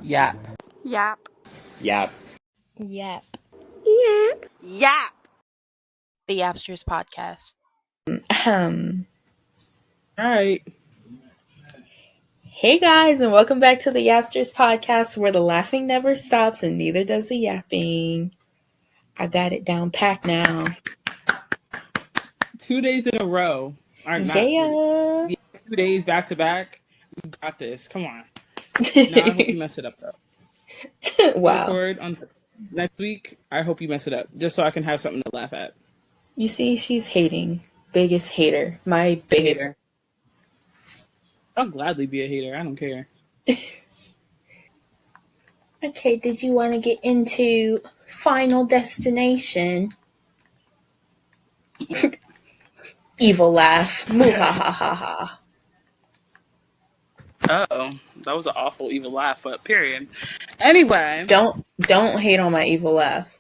Yap. Yap. Yap. Yep. Yap. Yap. The Yapsters Podcast. All right. Hey guys, and welcome back to the Yapsters Podcast, where the laughing never stops and neither does the yapping. I got it down packed now. 2 days in a row. Or not, Yeah. 2 days back to back. You got this. Come on. Now I hope you mess it up though. Wow. Record on next week. I hope you mess it up, just so I can have something to laugh at. You see, she's hating. Biggest hater. My biggest Hater. I'll gladly be a hater. I don't care. Okay, did you want to get into Final Destination? Evil laugh. Muhahaha. Oh, that was an awful evil laugh, but period. Anyway, Don't hate on my evil laugh.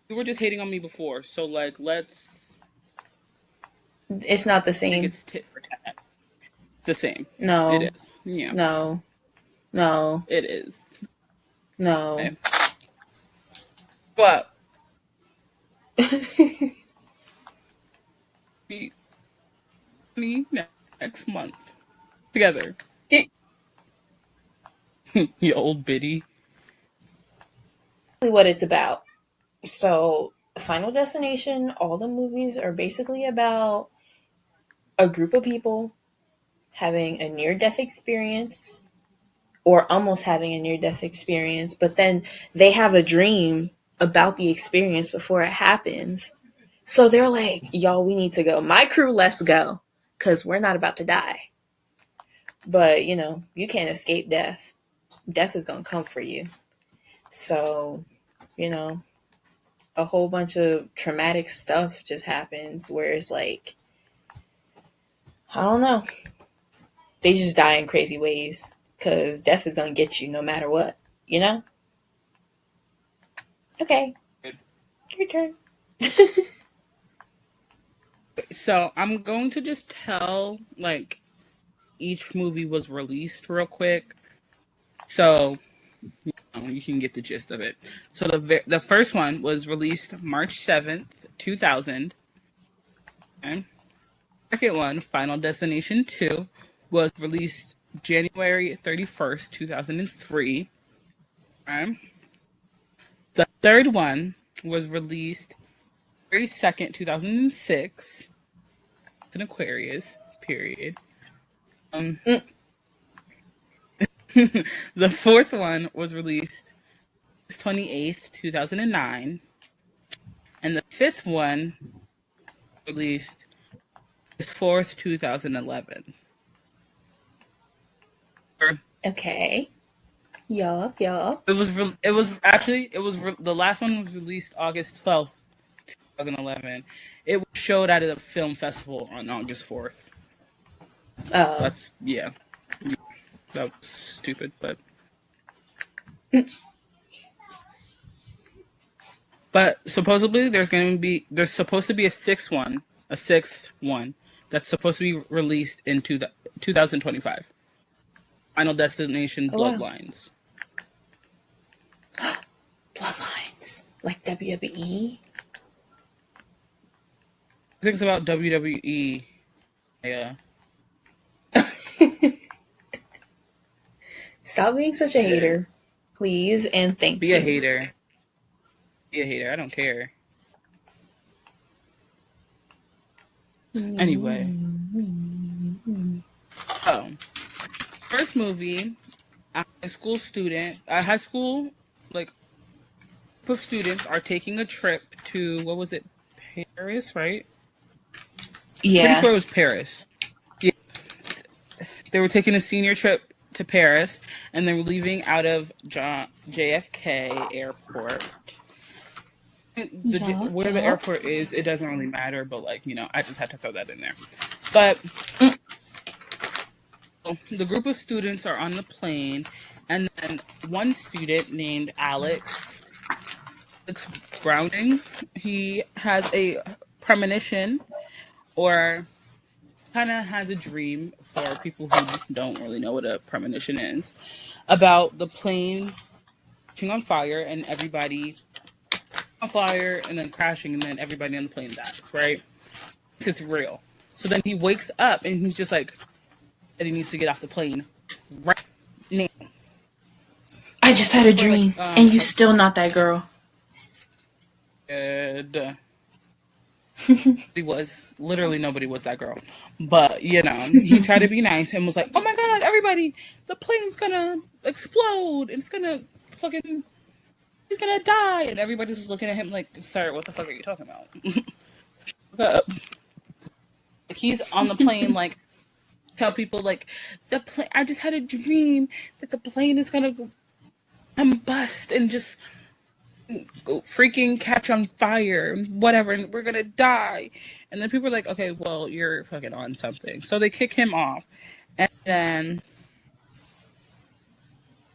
you were just hating on me before, so let's It's not the I think same. it's tit for tat. The same. No. It is. Yeah. No. It is. No. Okay. But me next month together. You old biddy. What it's about. So, Final Destination, all the movies are basically about a group of people having a near-death experience or almost having a near-death experience, but then they have a dream about the experience before it happens. So they're like, y'all, we need to go. My crew, let's go, because we're not about to die. But, you can't escape death. Death is going to come for you. So, a whole bunch of traumatic stuff just happens where it's like, I don't know. They just die in crazy ways because death is going to get you no matter what, Okay. Your turn. So I'm going to just tell each movie was released real quick, so you can get the gist of it. So the first one was released March 7th, 2000. Okay. Second one, Final Destination 2, was released January 31st, 2003. Okay. The third one was released February 2nd, 2006. It's an Aquarius, period. The fourth one was released 28th, 2009. And the fifth one released 4th, 2011. Okay. Yup. The last one was released August 12th, 2011. It was showed at a film festival on August 4th. Oh. Yeah. That was stupid, but... But supposedly there's supposed to be a sixth one that's supposed to be released in 2025. Final Destination Bloodlines. Wow. Bloodlines? Like WWE? I think it's about WWE. Yeah. Stop being such a hater, please, and thank you. Be a hater. I don't care. Anyway. So, first movie, a high school group of students are taking a trip to, what was it, Paris, right? Yeah. Pretty sure it was Paris. Yeah. They were taking a senior trip to Paris, and they were leaving out of JFK Airport. Where the airport is, it doesn't really matter, but I just had to throw that in there. But the group of students are on the plane, and then one student named Alex Browning, he has a premonition, or kind of has a dream, for people who don't really know what a premonition is, about the plane catching on fire and everybody on fire and then crashing and then everybody on the plane dies, right? It's real. So then he wakes up and he's just like, that he needs to get off the plane right now. I just had a dream, and you still not that girl. And nobody was that girl. But, he tried to be nice and was like, oh my God, everybody, the plane's gonna explode. And it's gonna he's gonna die. And everybody's just looking at him like, sir, what the fuck are you talking about? Like, he's on the plane, like, tell people, like, I just had a dream that the plane is gonna combust and just go freaking catch on fire, whatever, and we're gonna die. And then people are like, okay, well, you're fucking on something. So they kick him off. And then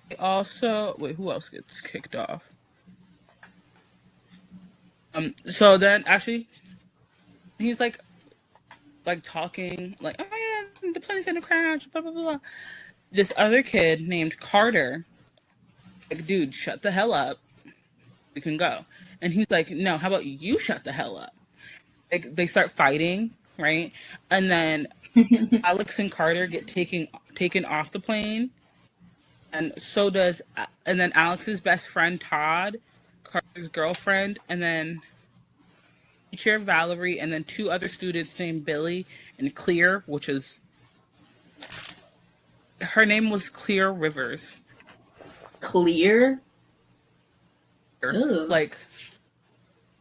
they also, wait, who else gets kicked off? So then actually, he's like talking, like, oh yeah, the plane's gonna crash, blah, blah, blah. This other kid named Carter, like, dude, shut the hell up. We can go. And he's like, no, how about you shut the hell up? Like, they start fighting, right? And then Alex and Carter get taken off the plane. And then Alex's best friend, Todd, Carter's girlfriend, and then teacher Valerie, and then two other students named Billy and Clear, which is, her name was Clear Rivers. Clear? Ooh. Like,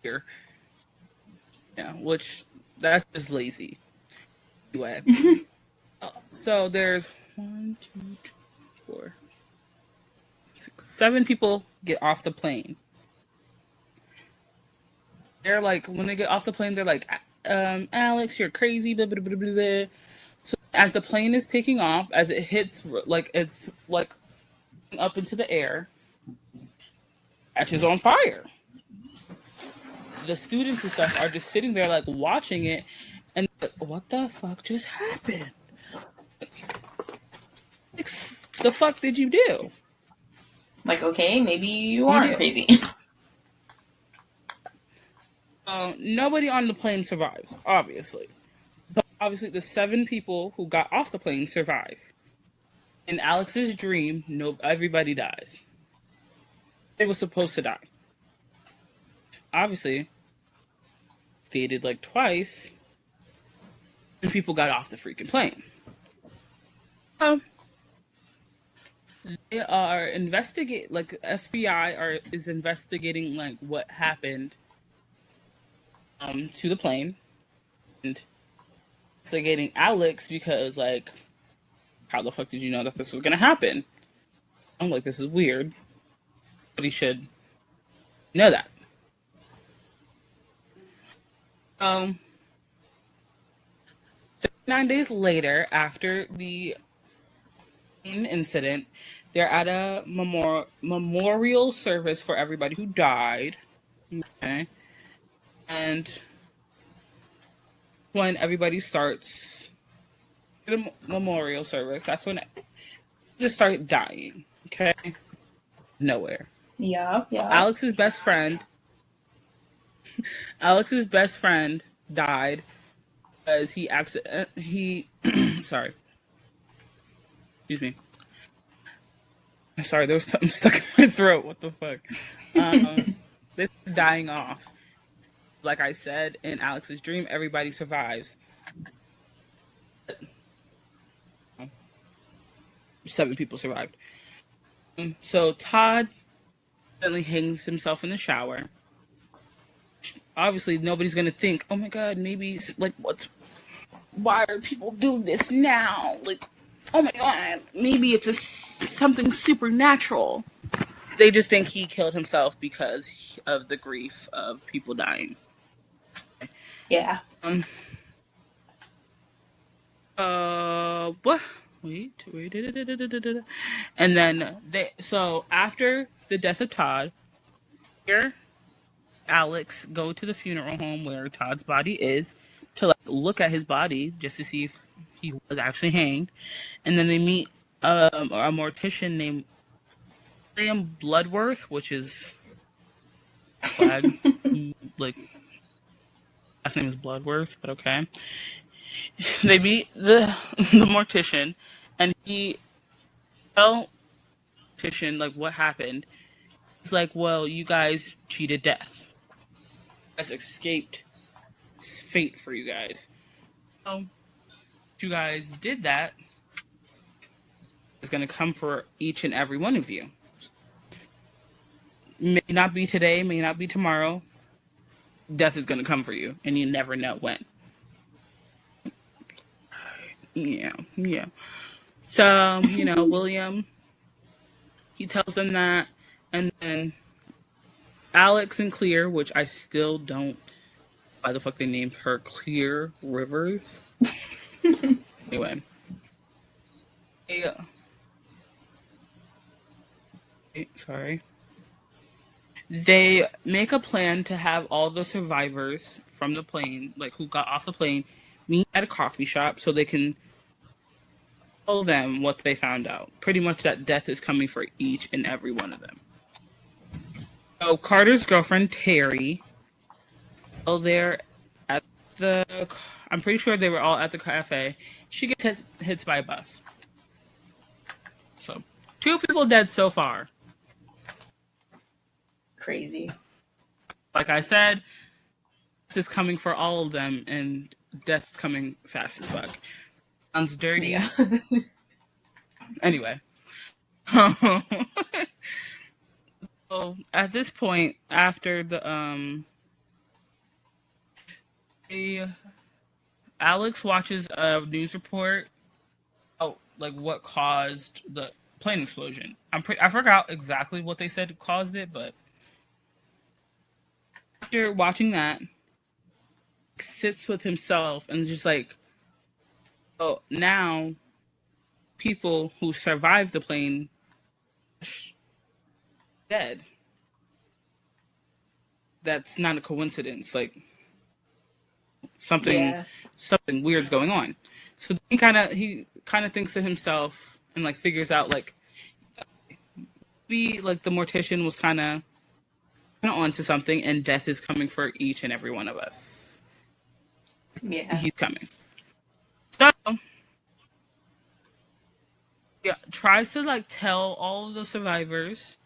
here. Yeah, which, that's just lazy. Anyway. So there's 1, 2, 3, 4, 6, 7 people get off the plane. They're like, when they get off the plane, they're like, Alex, you're crazy, blah, blah, blah, blah, blah. So as the plane is taking off, as it hits, like, it's like up into the air, catches on fire. The students and stuff are just sitting there, like, watching it, and like, what the fuck just happened? Like, the fuck did you do? Like, okay, maybe you aren't crazy. Nobody on the plane survives, obviously. But obviously the 7 people who got off the plane survive. In Alex's dream, everybody dies. They were supposed to die. Obviously, stated like twice, and people got off the freaking plane. They are like FBI is investigating like what happened to the plane, and investigating Alex because, like, how the fuck did you know that this was gonna happen? I'm like, this is weird. But he should know that. 9 days later, after the incident, they're at a memorial service for everybody who died. Okay. And when everybody starts the memorial service, that's when they just start dying. Okay. Nowhere. Yeah. Alex's best friend died because sorry. Excuse me. Sorry, there was something stuck in my throat. What the fuck? This is dying off. Like I said, in Alex's dream, everybody survives. 7 people survived. So Todd suddenly hangs himself in the shower. Obviously, nobody's gonna think, oh my god, maybe, like, why are people doing this now? Like, oh my god, maybe it's something supernatural. They just think he killed himself because of the grief of people dying. Yeah. What? Wait. And then so after the death of Todd, Alex go to the funeral home where Todd's body is, to like look at his body just to see if he was actually hanged, and then they meet a mortician named William Bloodworth, which is flag. Like last name is Bloodworth, but okay. They meet the mortician, and he tell mortician like what happened. He's like, well, you guys cheated death. You guys escaped fate for you guys. So you guys did that. It's going to come for each and every one of you. May not be today, may not be tomorrow. Death is going to come for you, and you never know when. Yeah. So, William, he tells them that, and then Alex and Clear, which I still don't, why the fuck they named her Clear Rivers. Anyway. Sorry. They make a plan to have all the survivors from the plane, like who got off the plane, meet at a coffee shop so they can tell them what they found out. Pretty much that death is coming for each and every one of them. So Carter's girlfriend, Terry, there at I'm pretty sure they were all at the cafe. She gets hit by a bus. So 2 people dead so far. Crazy. Like I said, death is coming for all of them, and death is coming fast as fuck. Sounds dirty. Yeah. Anyway. So at this point, after the Alex watches a news report about like what caused the plane explosion. I forgot exactly what they said caused it, but after watching that, sits with himself and just like, oh, now people who survived the plane dead. That's not a coincidence. Like something weird's going on. So he kind of thinks to himself and like figures out like maybe like the mortician was kind of onto something, and death is coming for each and every one of us. Yeah, he's coming. So yeah, tries to like tell all of the survivors.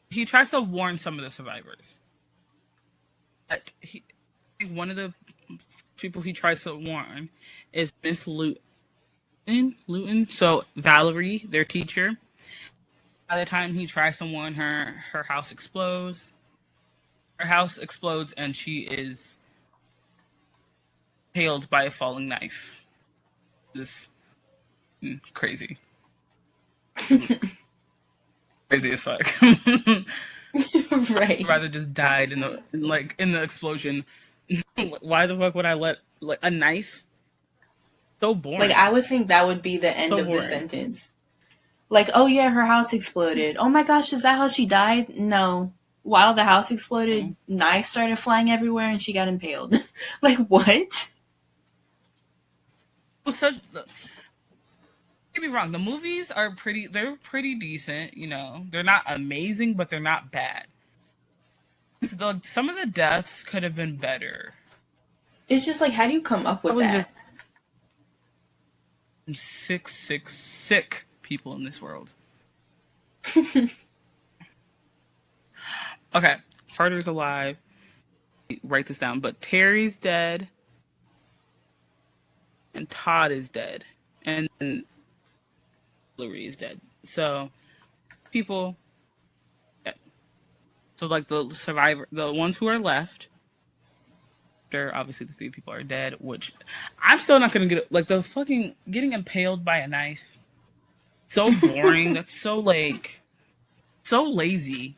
He tries to warn some of the survivors. But I think one of the people he tries to warn is Miss Luton. So Valerie, their teacher. By the time he tries to warn her, her house explodes. Her house explodes, and she is impaled by a falling knife. This is crazy. Crazy as fuck. Right. I'd rather just died in the explosion. Why the fuck would I let like a knife? So boring. Like I would think that would be the end of the sentence. Like, oh yeah, her house exploded. Oh my gosh, is that how she died? No. While the house exploded, knives started flying everywhere and she got impaled. Like what? Don't get me wrong, the movies are they're pretty decent, They're not amazing, but they're not bad. Some of the deaths could have been better. It's just like, how do you come up with that? Sick people in this world. Okay, Carter's alive. Write this down. But Terry's dead. And Todd is dead. And Hillary is dead. So, people. So, like, the ones who are left. Obviously, the 3 people are dead. Which, I'm still not going to get. Like, the fucking getting impaled by a knife. So boring. That's so, like. So lazy.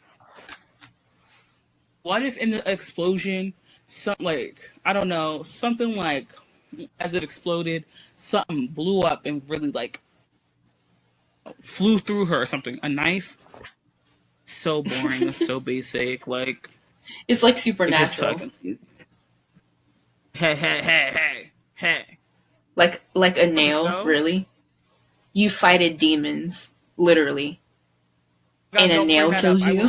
What if in the explosion, something like, as it exploded, something blew up and really, like, flew through her or something. A knife? So boring. It's so basic. Like, it's like Supernatural. Hey. Like a nail, So, really? You fighted demons, literally. God, And a don't bring nail that up. kills I you?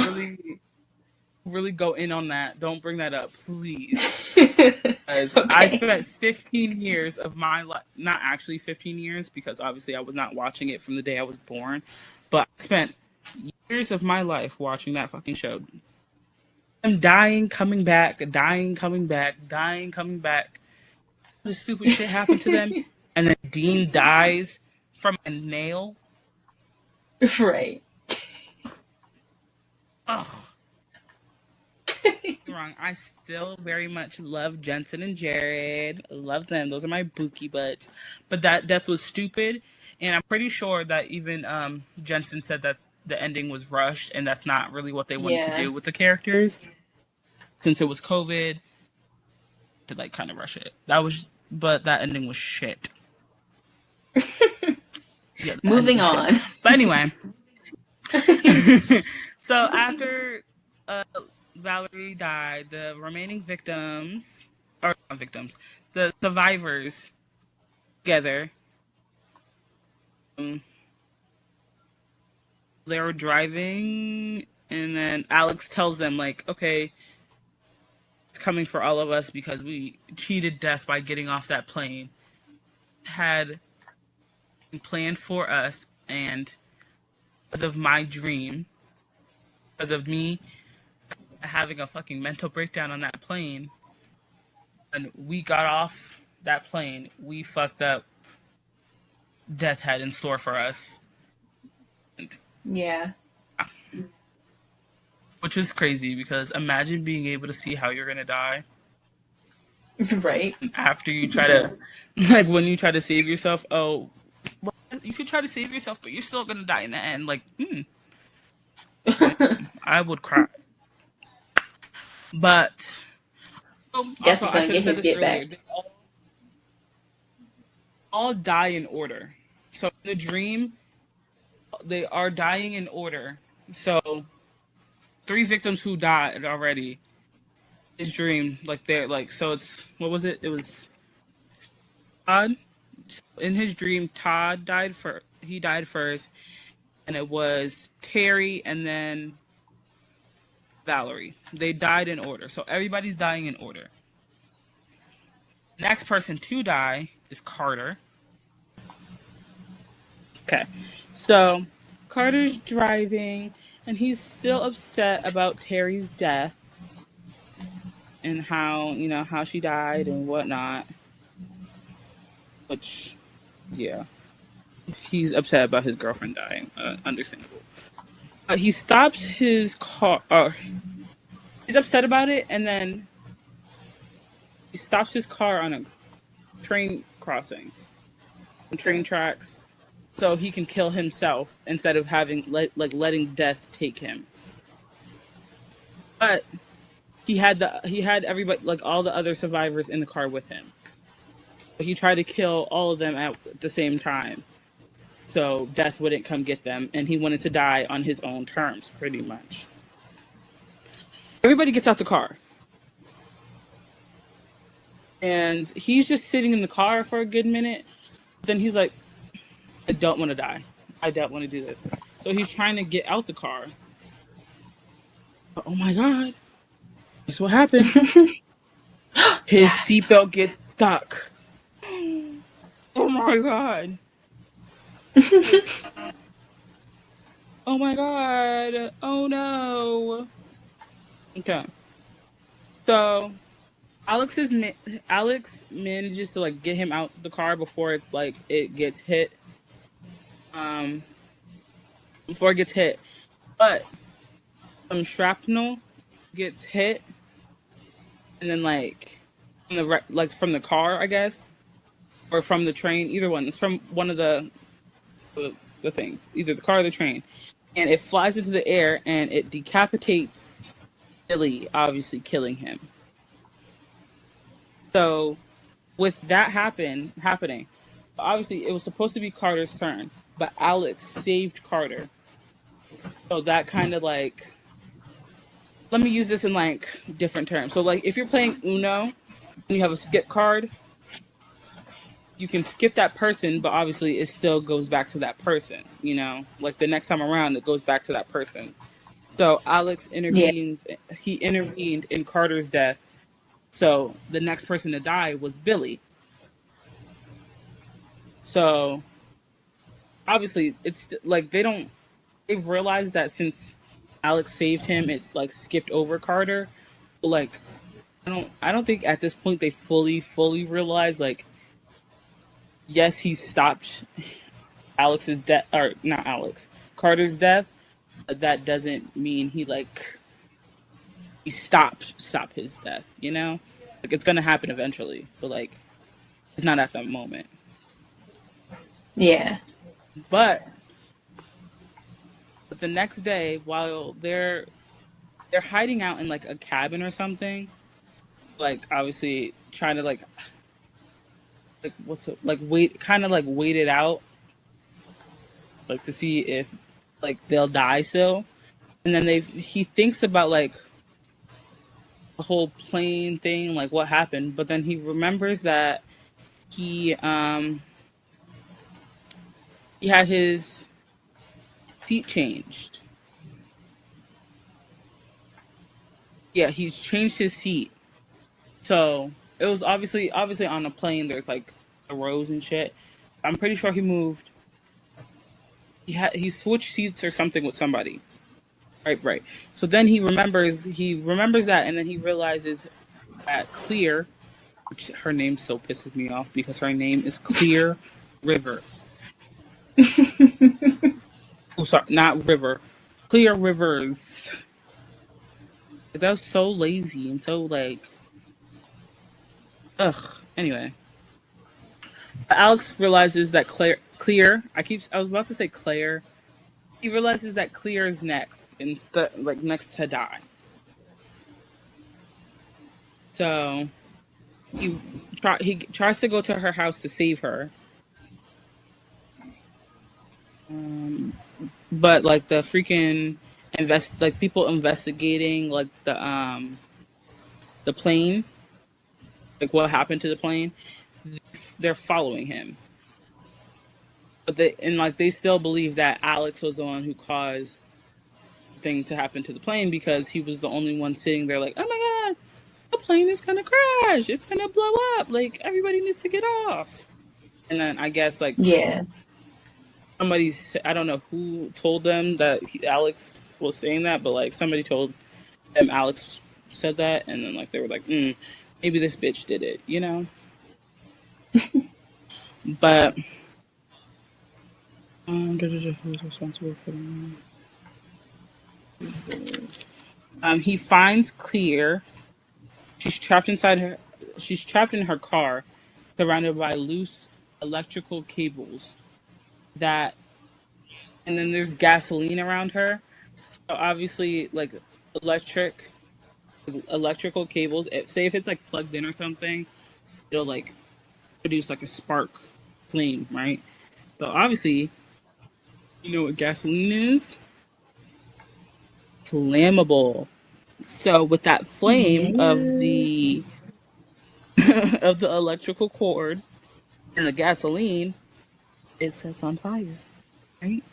will really go in on that. Don't bring that up, please. I Okay. spent 15 years of my life, not actually 15 years, because obviously I was not watching it from the day I was born, but I spent years of my life watching that fucking show. I'm dying, coming back, dying, coming back, dying, coming back. The stupid shit happened to them, and then Dean dies from a nail. Right. Ugh. Wrong. I still very much love Jensen and Jared. Love them. Those are my bookie butts. But that death was stupid, and I'm pretty sure that even Jensen said that the ending was rushed, and that's not really what they wanted to Yeah. do with the characters. Since it was COVID, to like kind of rush it. But that ending was shit. Yeah. Moving on. But anyway, so after Valerie died, the remaining victims, or not victims, the survivors together, they were driving, and then Alex tells them, like, okay, it's coming for all of us because we cheated death by getting off that plane. Had planned for us, and because of my dream, because of me having a fucking mental breakdown on that plane, and we got off that plane, we fucked up death had in store for us. Yeah. Which is crazy, because imagine being able to see how you're gonna die. Right. After you try to, like, when you try to save yourself, oh, well, you could try to save yourself, but you're still gonna die in the end. Like, I would cry. But Death also, is I gonna should get have said his this get earlier. back. They all die in order. So in the dream, they are dying in order. So 3 victims who died already. His dream, like they're like, so it's, what was it? It was Todd. In his dream, Todd died first. He died first, and it was Terry and then Valerie. They died in order. So everybody's dying in order. Next person to die is Carter. Okay. So Carter's driving, and he's still upset about Terry's death and how, how she died and whatnot. Which, yeah. He's upset about his girlfriend dying. Understandable. He stops his car. He's upset about it, and then he stops his car on a train crossing, on train tracks, so he can kill himself instead of letting death take him. But he had everybody, like all the other survivors, in the car with him. But he tried to kill all of them at the same time, so death wouldn't come get them, and he wanted to die on his own terms, pretty much. Everybody gets out the car. And he's just sitting in the car for a good minute. Then he's like, I don't want to die. I don't want to do this. So he's trying to get out the car. But, oh my God. Guess what happened? His seatbelt gets stuck. Oh my God. Oh my God. Oh no. Okay. So Alex manages to like get him out the car before it gets hit. Before it gets hit, but some shrapnel gets hit, and then from the car, I guess, or from the train, either one. It's from one of the things, either the car or the train, and it flies into the air and it decapitates Billy, obviously killing him. So, with that happening, obviously it was supposed to be Carter's turn, but Alex saved Carter. So that kind of let me use this in different terms. So if you're playing Uno when you have a skip card, you can skip that person, but obviously it still goes back to that person, you know? Like the next time around, it goes back to that person. So Alex Yeah. intervened in Carter's death. So the next person to die was Billy. So obviously it's like they've realized that since Alex saved him, it like skipped over Carter. But like I don't think at this point they fully realize like yes, he stopped Alex's death, or not Alex, Carter's death. But that doesn't mean he stop his death, you know? Like it's gonna happen eventually, but like it's not at that moment. Yeah. But the next day, while they're hiding out in like a cabin or something, like obviously trying to like what's it, like wait it out, like to see if like they'll die still. And then he thinks about like the whole plane thing, like what happened, but then he remembers that he um he had his seat changed. Yeah, he's changed his seat. So it was obviously on a plane. There's like the rows and shit. I'm pretty sure he moved. He switched seats or something with somebody. Right. So then he remembers that, and then he realizes that Clear, which her name so pisses me off because her name is Clear River. Oh, sorry, not River. Clear Rivers. That was so lazy and so like, ugh. Anyway, Alex realizes that I was about to say Claire. He realizes that Clear is next, like next to die. So he tries to go to her house to save her. But like the freaking like people investigating like the plane, like what happened to the plane, they're following him. But they still believe that Alex was the one who caused the thing to happen to the plane because he was the only one sitting there like, oh my god, the plane is gonna crash, it's gonna blow up, like everybody needs to get off. And then I guess like Yeah. I don't know who told them that Alex was saying that, but like somebody told them Alex said that, and then like they were like, maybe this bitch did it, you know? But who's responsible for he finds Clear. She's trapped in her car, surrounded by loose electrical cables that and then there's gasoline around her. So obviously like electric electrical cables, say if it's like plugged in or something, it'll like produce like a spark flame, right? So obviously, you know what gasoline is? Flammable. So with that flame of Yeah. the of the electrical cord and the gasoline, it sets on fire, right?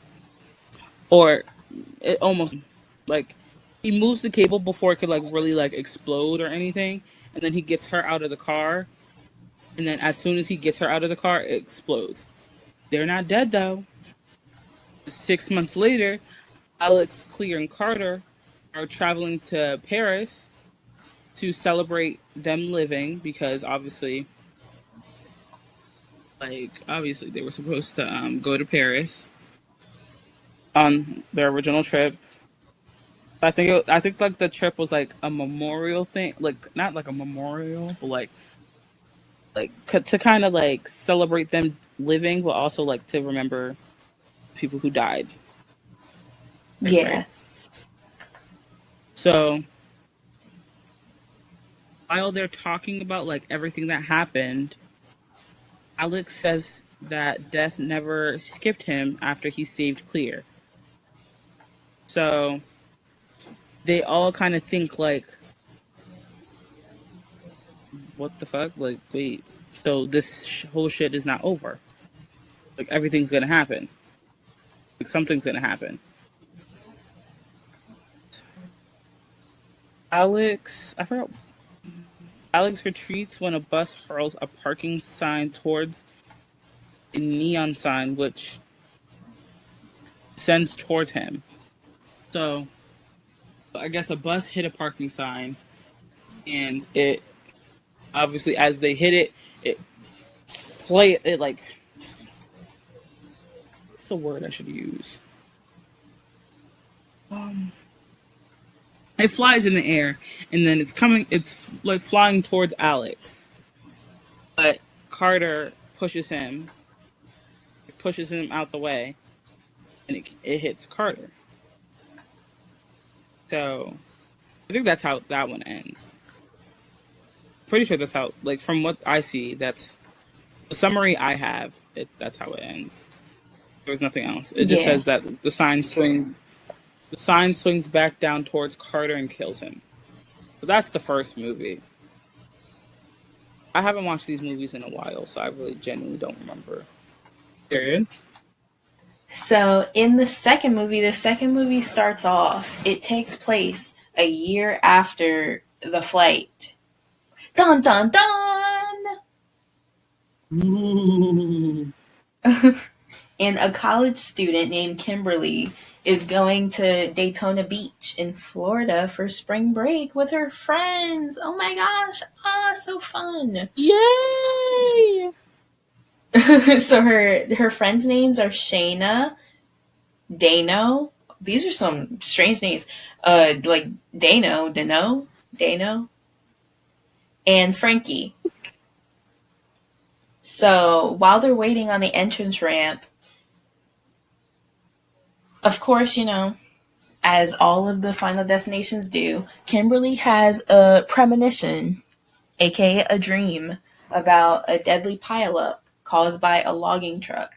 Or it almost like he moves the cable before it could like really like explode or anything, and then he gets her out of the car, and then as soon as he gets her out of the car, it explodes. They're not dead though. 6 months later, Alex, Clear, and Carter are traveling to Paris to celebrate them living because obviously they were supposed to go to Paris on their original trip. I think like the trip was like a memorial thing, like not like a memorial, but to kind of like celebrate them living, but also like to remember people who died. Right. Yeah. So while they're talking about like everything that happened, Alex says that death never skipped him after he saved Clear. So they all kind of think like, what the fuck? Like, wait, so this whole shit is not over. Like, everything's gonna happen. Like, something's gonna happen. I forgot. Alex retreats when a bus hurls a parking sign towards a neon sign, which sends towards him. So, I guess a bus hit a parking sign, and it obviously, as they hit it, it like, what's the word I should use? It flies in the air, and then it's like flying towards Alex. But Carter pushes him out the way, and it hits Carter. So, I think that's how that one ends. Pretty sure that's how, like, from what I see, that's the summary I have. That's how it ends. There's nothing else. It just says that the sign swings back down towards Carter and kills him. So that's the first movie. I haven't watched these movies in a while, so I really genuinely don't remember. Period. So in the second movie starts off. It takes place a year after the flight. Dun dun dun! Ooh. And a college student named Kimberly is going to Daytona Beach in Florida for spring break with her friends. Oh my gosh. So fun. Yay! So her friends' names are Shayna, Dano. These are some strange names. Like Dano, and Frankie. So while they're waiting on the entrance ramp, of course, as all of the Final Destinations do, Kimberly has a premonition, aka a dream, about a deadly pileup caused by a logging truck.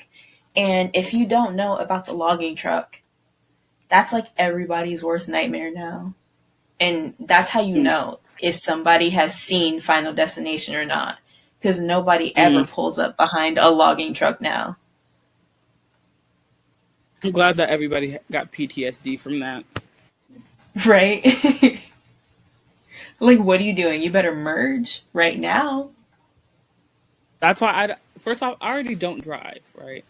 And if you don't know about the logging truck, that's like everybody's worst nightmare now. And that's how you know if somebody has seen Final Destination or not. Because nobody ever pulls up behind a logging truck now. I'm glad that everybody got PTSD from that. Right? Like, what are you doing? You better merge right now. That's why first off, I already don't drive, right?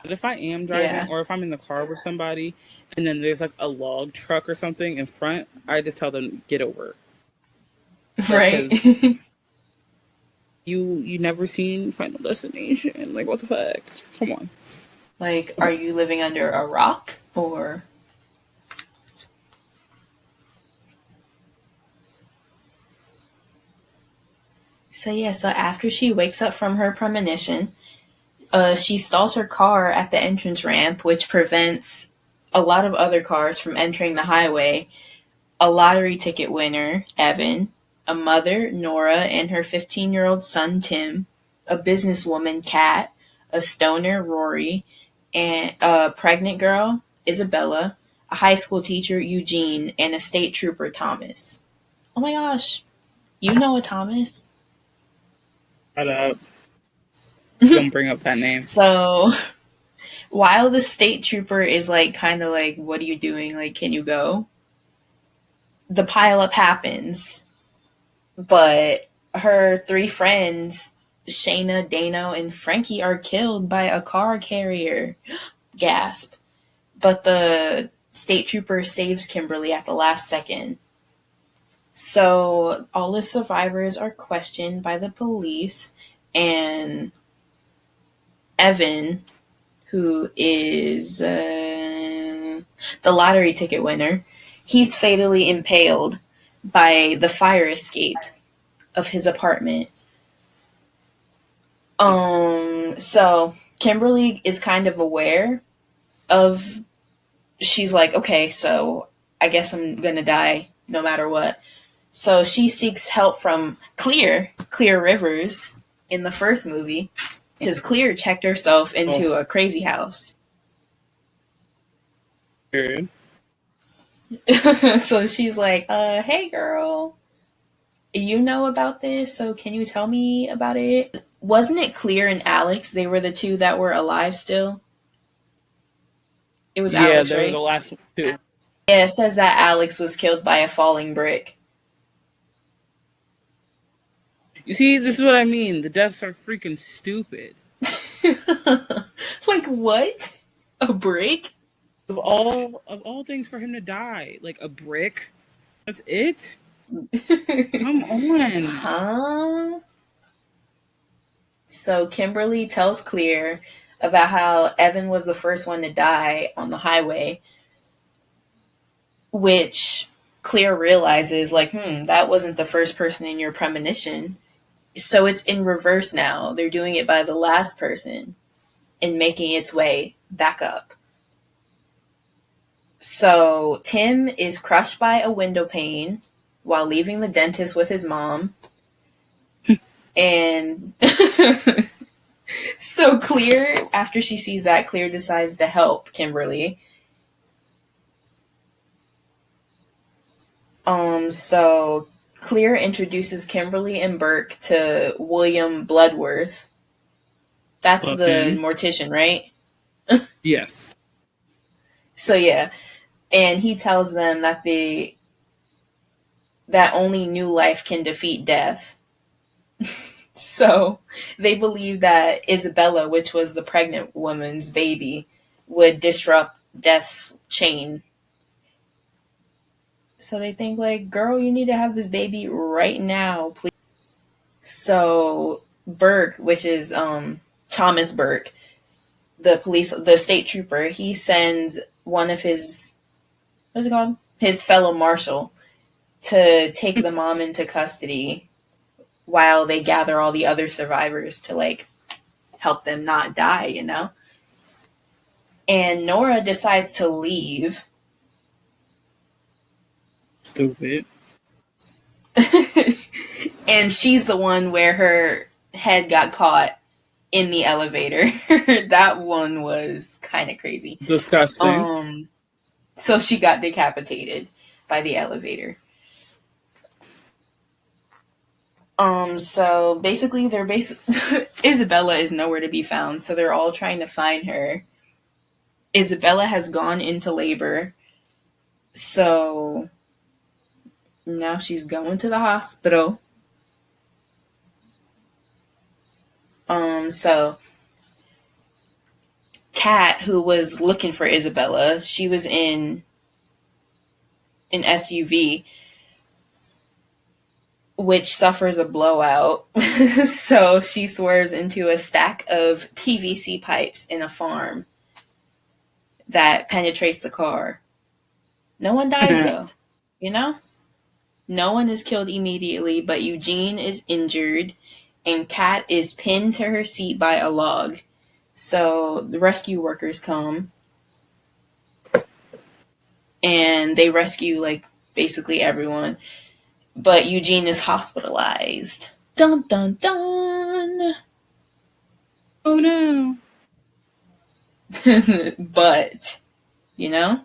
But if I am driving or if I'm in the car with somebody and then there's like a log truck or something in front, I just tell them, get over. Right? You never seen Final Destination. Like, what the fuck? Come on. Like, are you living under a rock or... So after she wakes up from her premonition, she stalls her car at the entrance ramp, which prevents a lot of other cars from entering the highway. A lottery ticket winner, Evan, a mother, Nora, and her 15-year-old son, Tim, a businesswoman, Kat, a stoner, Rory, and a pregnant girl, Isabella, a high school teacher, Eugene, and a state trooper, Thomas. Oh my gosh. You know a Thomas? Shut up. Don't bring up that name. So, while the state trooper is like, kind of like, what are you doing? Like, can you go? The pileup happens, but her three friends, Shayna, Dano, and Frankie, are killed by a car carrier. Gasp. But the state trooper saves Kimberly at the last second. So all the survivors are questioned by the police, and Evan, who is the lottery ticket winner, he's fatally impaled by the fire escape of his apartment. So Kimberly is kind of aware of, she's like, okay, so I guess I'm gonna die no matter what. So she seeks help from Clear Rivers in the first movie, because Clear checked herself into a crazy house. Period. So she's like, hey girl, you know about this, so can you tell me about it? Wasn't it Clear and Alex? They were the two that were alive still? It was Yeah, Alex, they were the right? last two. Yeah, it says that Alex was killed by a falling brick. You see, this is what I mean. The deaths are freaking stupid. Like, what? A brick? Of all things for him to die, like a brick. That's it. Come on. Huh? So Kimberly tells Clear about how Evan was the first one to die on the highway, which Clear realizes, like, that wasn't the first person in your premonition. So it's in reverse now. They're doing it by the last person and making its way back up. So Tim is crushed by a window pane while leaving the dentist with his mom. And so Clear, after she sees that, Clear decides to help Kimberly. So Clear introduces Kimberly and Burke to William Bloodworth. That's Love the him. mortician, right? Yes. So yeah, and he tells them that that only new life can defeat death. So they believe that Isabella, which was the pregnant woman's baby, would disrupt death's chain. So they think, like, girl, you need to have this baby right now, please. So Burke, which is Thomas Burke, the state trooper, he sends one of his, what's it called? His fellow marshal to take the mom into custody while they gather all the other survivors to, like, help them not die, you know? And Nora decides to leave. Stupid. And she's the one where her head got caught in the elevator. That one was kind of crazy. Disgusting. So she got decapitated by the elevator. So basically Isabella is nowhere to be found, so they're all trying to find her. Isabella has gone into labor, so now she's going to the hospital. So Kat, who was looking for Isabella, she was in an SUV, which suffers a blowout. So she swerves into a stack of PVC pipes in a farm that penetrates the car. No one dies, though. You know? No one is killed immediately, but Eugene is injured, and Kat is pinned to her seat by a log. So the rescue workers come, and they rescue, like, basically everyone. But Eugene is hospitalized. Dun, dun, dun! Oh, no. But, you know,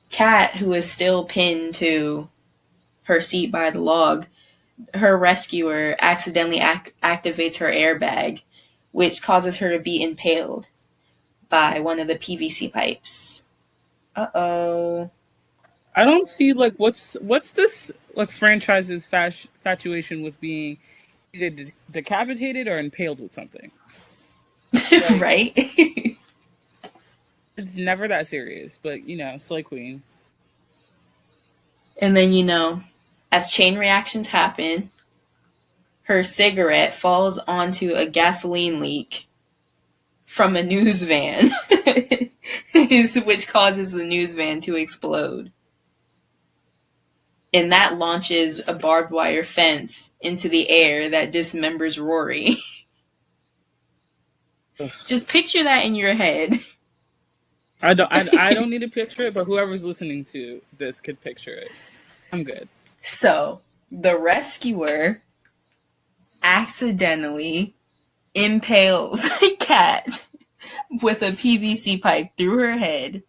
Kat, who is still pinned to her seat by the log, her rescuer accidentally activates her airbag, which causes her to be impaled by one of the PVC pipes. Uh-oh. I don't see, like, what's this, like, franchise's fatuation with being either decapitated or impaled with something. Like, right? it's never that serious, but, you know, Slay Queen. And then, you know, as chain reactions happen, her cigarette falls onto a gasoline leak from a news van, which causes the news van to explode. And that launches a barbed wire fence into the air that dismembers Rory. Just picture that in your head. I don't need to picture it, but whoever's listening to this could picture it. I'm good. So, the rescuer accidentally impales Kat with a PVC pipe through her head,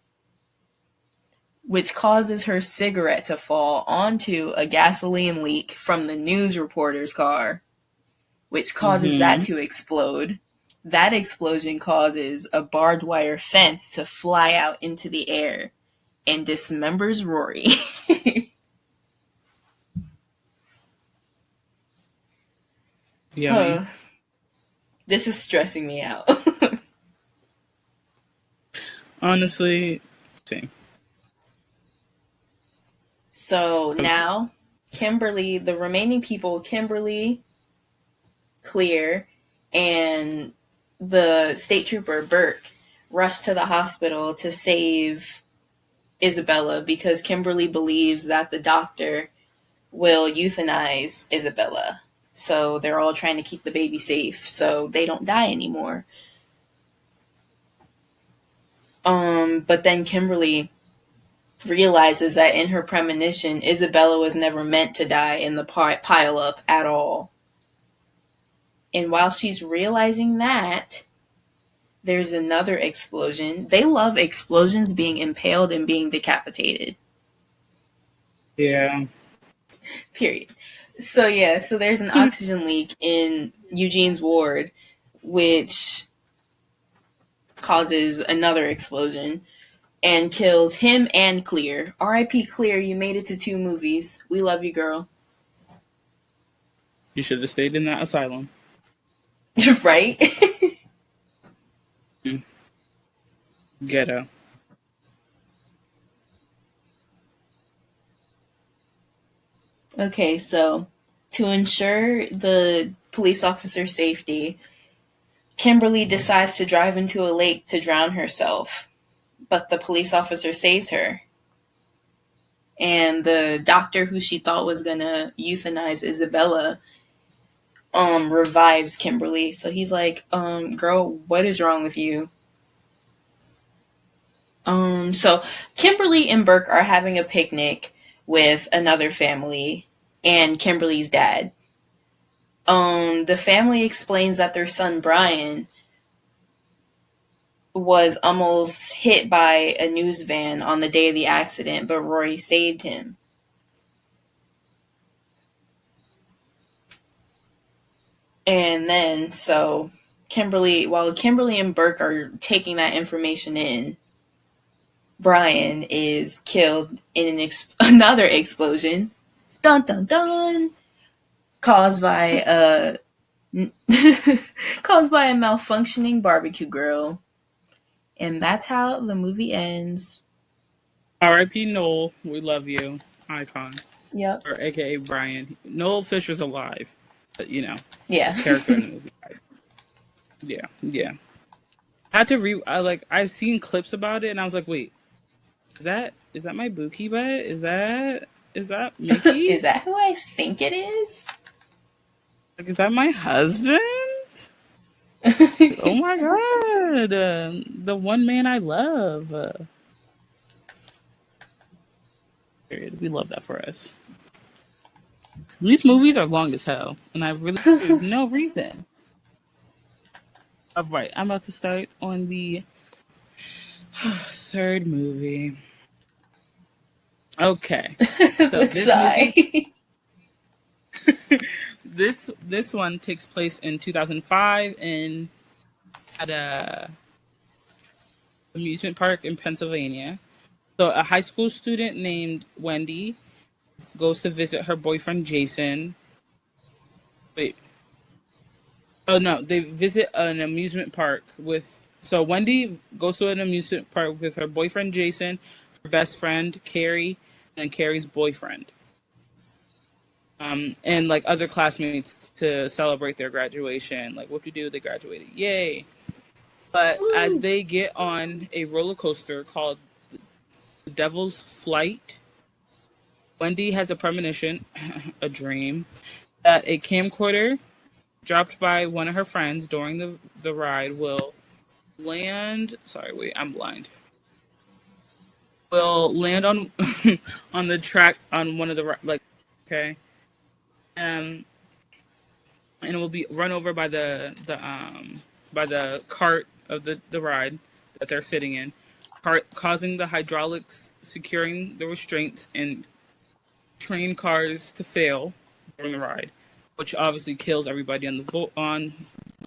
which causes her cigarette to fall onto a gasoline leak from the news reporter's car, which causes that to explode. That explosion causes a barbed wire fence to fly out into the air and dismembers Rory. Yummy. This is stressing me out. Honestly, same. So now, Kimberly, the remaining people, Kimberly, Clear, and the state trooper, Burke, rush to the hospital to save Isabella because Kimberly believes that the doctor will euthanize Isabella. So they're all trying to keep the baby safe so they don't die anymore. But then Kimberly realizes that in her premonition, Isabella was never meant to die in the pile-up at all. And while she's realizing that, there's another explosion. They love explosions, being impaled and being decapitated. Yeah. Period. So there's an oxygen leak in Eugene's ward, which causes another explosion and kills him and Clear. R.I.P. Clear, you made it to 2 movies. We love you, girl. You should have stayed in that asylum. Right? Ghetto. Okay, so to ensure the police officer's safety, Kimberly decides to drive into a lake to drown herself, but the police officer saves her. And the doctor who she thought was gonna euthanize Isabella revives Kimberly. So he's like, girl, what is wrong with you? So Kimberly and Burke are having a picnic with another family and Kimberly's dad. The family explains that their son Brian was almost hit by a news van on the day of the accident, but Rory saved him. And then, so while Kimberly and Burke are taking that information in, Brian is killed in another explosion. Dun dun dun! Caused by a malfunctioning barbecue grill. And that's how the movie ends. R.I.P. Noel, we love you. Icon. Yep. Or AKA Brian. Noel Fisher's alive. But, Yeah. his character in the movie. Yeah. I had to I've seen clips about it and I was like, wait, is that my Buki butt? Is that Mickey? Is that who I think it is? Like, is that my husband? Oh my god. The one man I love. Period. We love that for us. These movies are long as hell. And there's no reason. Alright, I'm about to start on the 3rd movie. Okay. So this one takes place in 2005 at a amusement park in Pennsylvania. So a high school student named Wendy goes to visit her boyfriend Jason. Wait. Oh no, they visit an amusement park so Wendy goes to an amusement park with her boyfriend Jason, her best friend Carrie, and Carrie's boyfriend. And like other classmates to celebrate their graduation. Like, what do you do? They graduated. Yay. But as they get on a roller coaster called the Devil's Flight, Wendy has a premonition, a dream, that a camcorder dropped by one of her friends during the ride will land. Sorry, wait, I'm blind. Will land on on the track on one of the okay. And it will be run over by the cart of the ride that they're sitting in. causing the hydraulics securing the restraints and train cars to fail during the ride, which obviously kills everybody on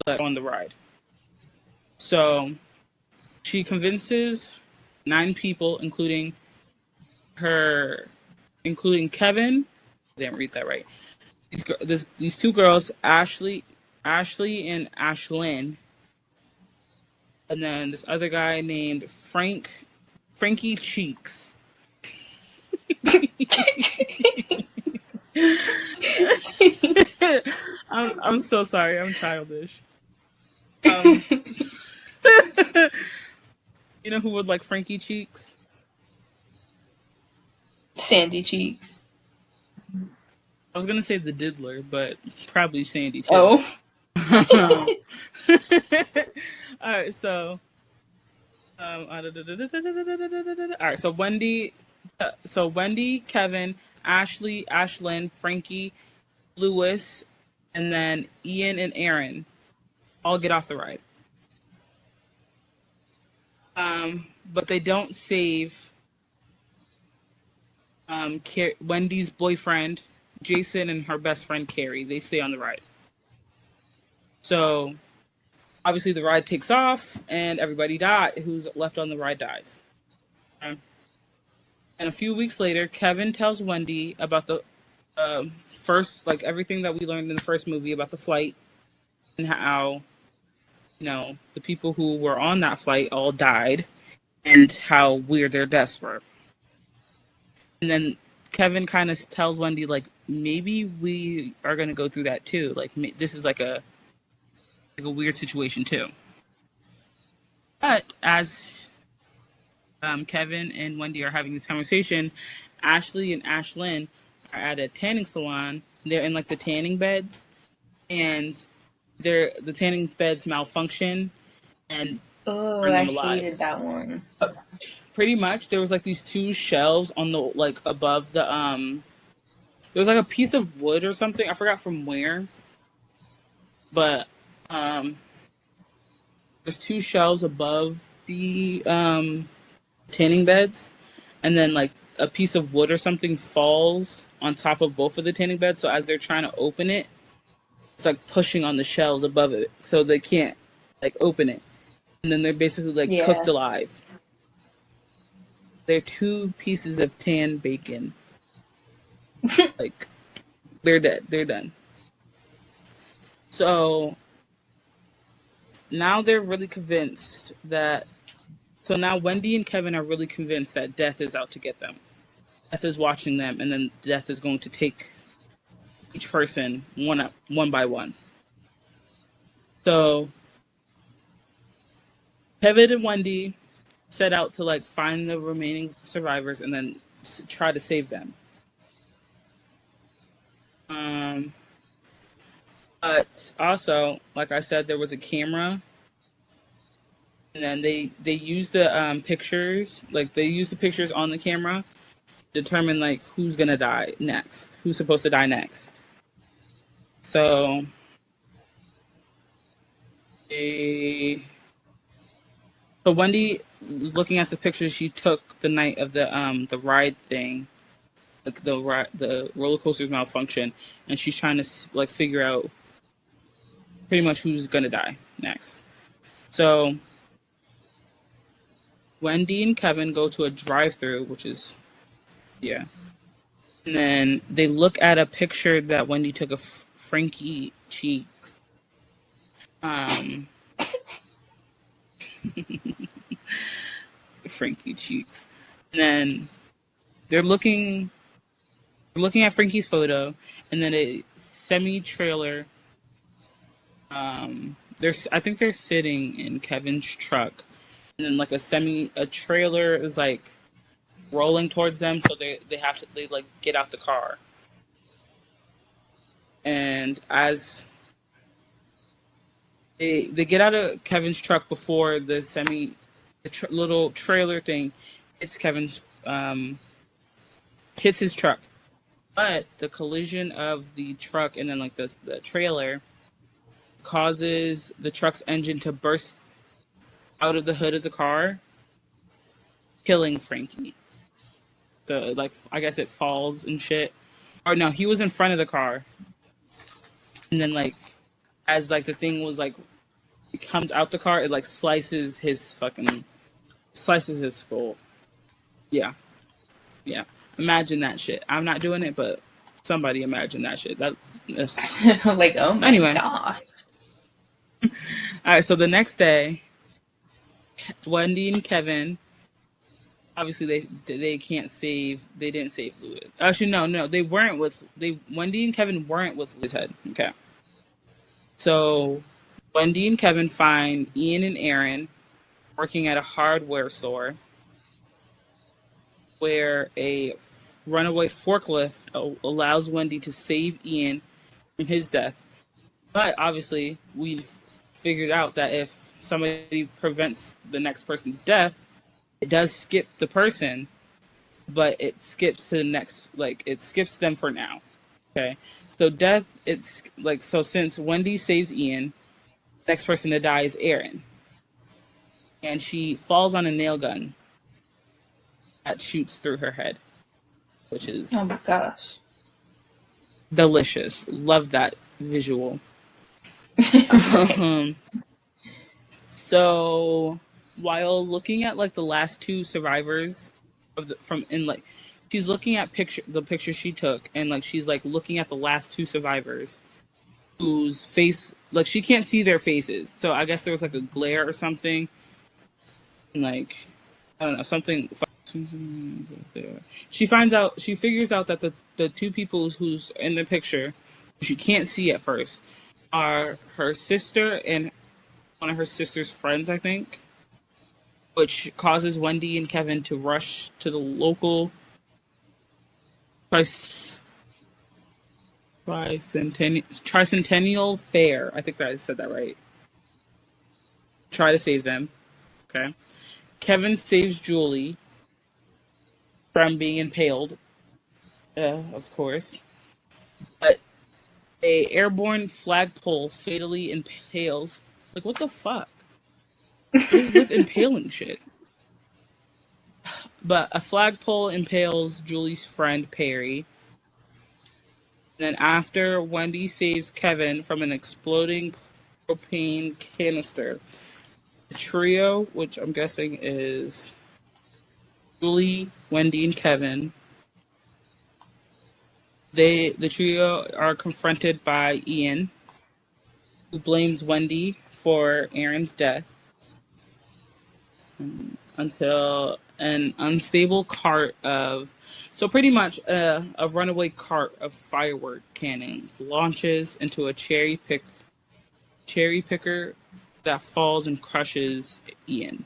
the ride. So she convinces 9 people, including Kevin. I didn't read that right. These 2 girls, Ashley and Ashlyn, and then this other guy named Frankie Cheeks. I'm so sorry. I'm childish. You know who would like Frankie Cheeks? Sandy Cheeks. I was gonna say the Diddler, but probably Sandy too. Oh. All right, so all right, so Wendy, Kevin, Ashley, Ashlyn, Frankie, Lewis, and then Ian and Aaron all get off the ride. But they don't save Wendy's boyfriend, Jason, and her best friend, Carrie. They stay on the ride. So, obviously, the ride takes off, and everybody who's left on the ride dies. And a few weeks later, Kevin tells Wendy about the first, like, everything that we learned in the first movie about the flight and how, the people who were on that flight all died and how weird their deaths were. And then Kevin kind of tells Wendy, like, maybe we are going to go through that too. Like, this is like a weird situation too. But as Kevin and Wendy are having this conversation, Ashley and Ashlyn are at a tanning salon. They're in like the tanning beds, and the tanning beds malfunction and burn them alive. Hated that one. Pretty much, there was like these 2 shelves on the like above the there was like a piece of wood or something. I forgot from where, but there's 2 shelves above the tanning beds, and then like a piece of wood or something falls on top of both of the tanning beds. So as they're trying to open it, it's like pushing on the shelves above it, so they can't like open it, and then they're basically like cooked alive. They're 2 pieces of tan bacon. Like, they're dead. They're done. So now they're really convinced that. So now Wendy and Kevin are really convinced that death is out to get them. Death is watching them, and then death is going to take each person one by one. So Kevin and Wendy set out to like find the remaining survivors and then try to save them. But also, like I said, there was a camera, and then they used the pictures, like they used the pictures on the camera to determine like who's gonna die next, who's supposed to die next. So Wendy was looking at the pictures she took the night of the ride thing, like the roller coaster's malfunction, and she's trying to like figure out pretty much who's gonna die next. So Wendy and Kevin go to a drive-through, which is and then they look at a picture that Wendy took of Frankie Cheeks. Frankie Cheeks. And then they're looking at Frankie's photo, and then a semi-trailer. I think they're sitting in Kevin's truck, and then like a trailer is like rolling towards them, so they like get out the car. And as they get out of Kevin's truck before the little trailer thing hits hits his truck, but the collision of the truck and then like the trailer causes the truck's engine to burst out of the hood of the car, killing Frankie. I guess it falls and shit. Or no, he was in front of the car. And then, like, as, like, the thing was, like, it comes out the car, it, like, slices his skull. Yeah. Yeah. Imagine that shit. I'm not doing it, but somebody imagine that shit. Like, oh my gosh. All right, so the next day, Wendy and Kevin, obviously they didn't save Louis. Actually, no, Wendy and Kevin weren't with Louis' head. Okay. So Wendy and Kevin find Ian and Aaron working at a hardware store where a runaway forklift allows Wendy to save Ian from his death. But obviously, we've figured out that if somebody prevents the next person's death, it does skip the person, but it skips to the next, like, it skips them for now. Okay? So since Wendy saves Ian, the next person to die is Aaron. And she falls on a nail gun that shoots through her head, which is... Oh my gosh. Delicious. Love that visual. So while looking at, like, the last two survivors she's looking at the picture she took, and, like, she's, like, looking at the last two survivors whose face, like, she can't see their faces. So I guess there was, like, a glare or something. And, like, I don't know, something. She figures out that the two people who's in the picture, she can't see at first, are her sister and one of her sister's friends, I think, which causes Wendy and Kevin to rush to the local Tricentennial Fair. I think that I said that right. Try to save them. Okay. Kevin saves Julie from being impaled, of course. But a airborne flagpole fatally impales. Like, what the fuck? What is with impaling shit? But a flagpole impales Julie's friend Perry. And then after Wendy saves Kevin from an exploding propane canister, the trio, which I'm guessing is Julie, Wendy, and Kevin, the trio are confronted by Ian, who blames Wendy for Aaron's death, until an unstable cart of... So pretty much a runaway cart of firework cannons launches into a cherry picker that falls and crushes Ian.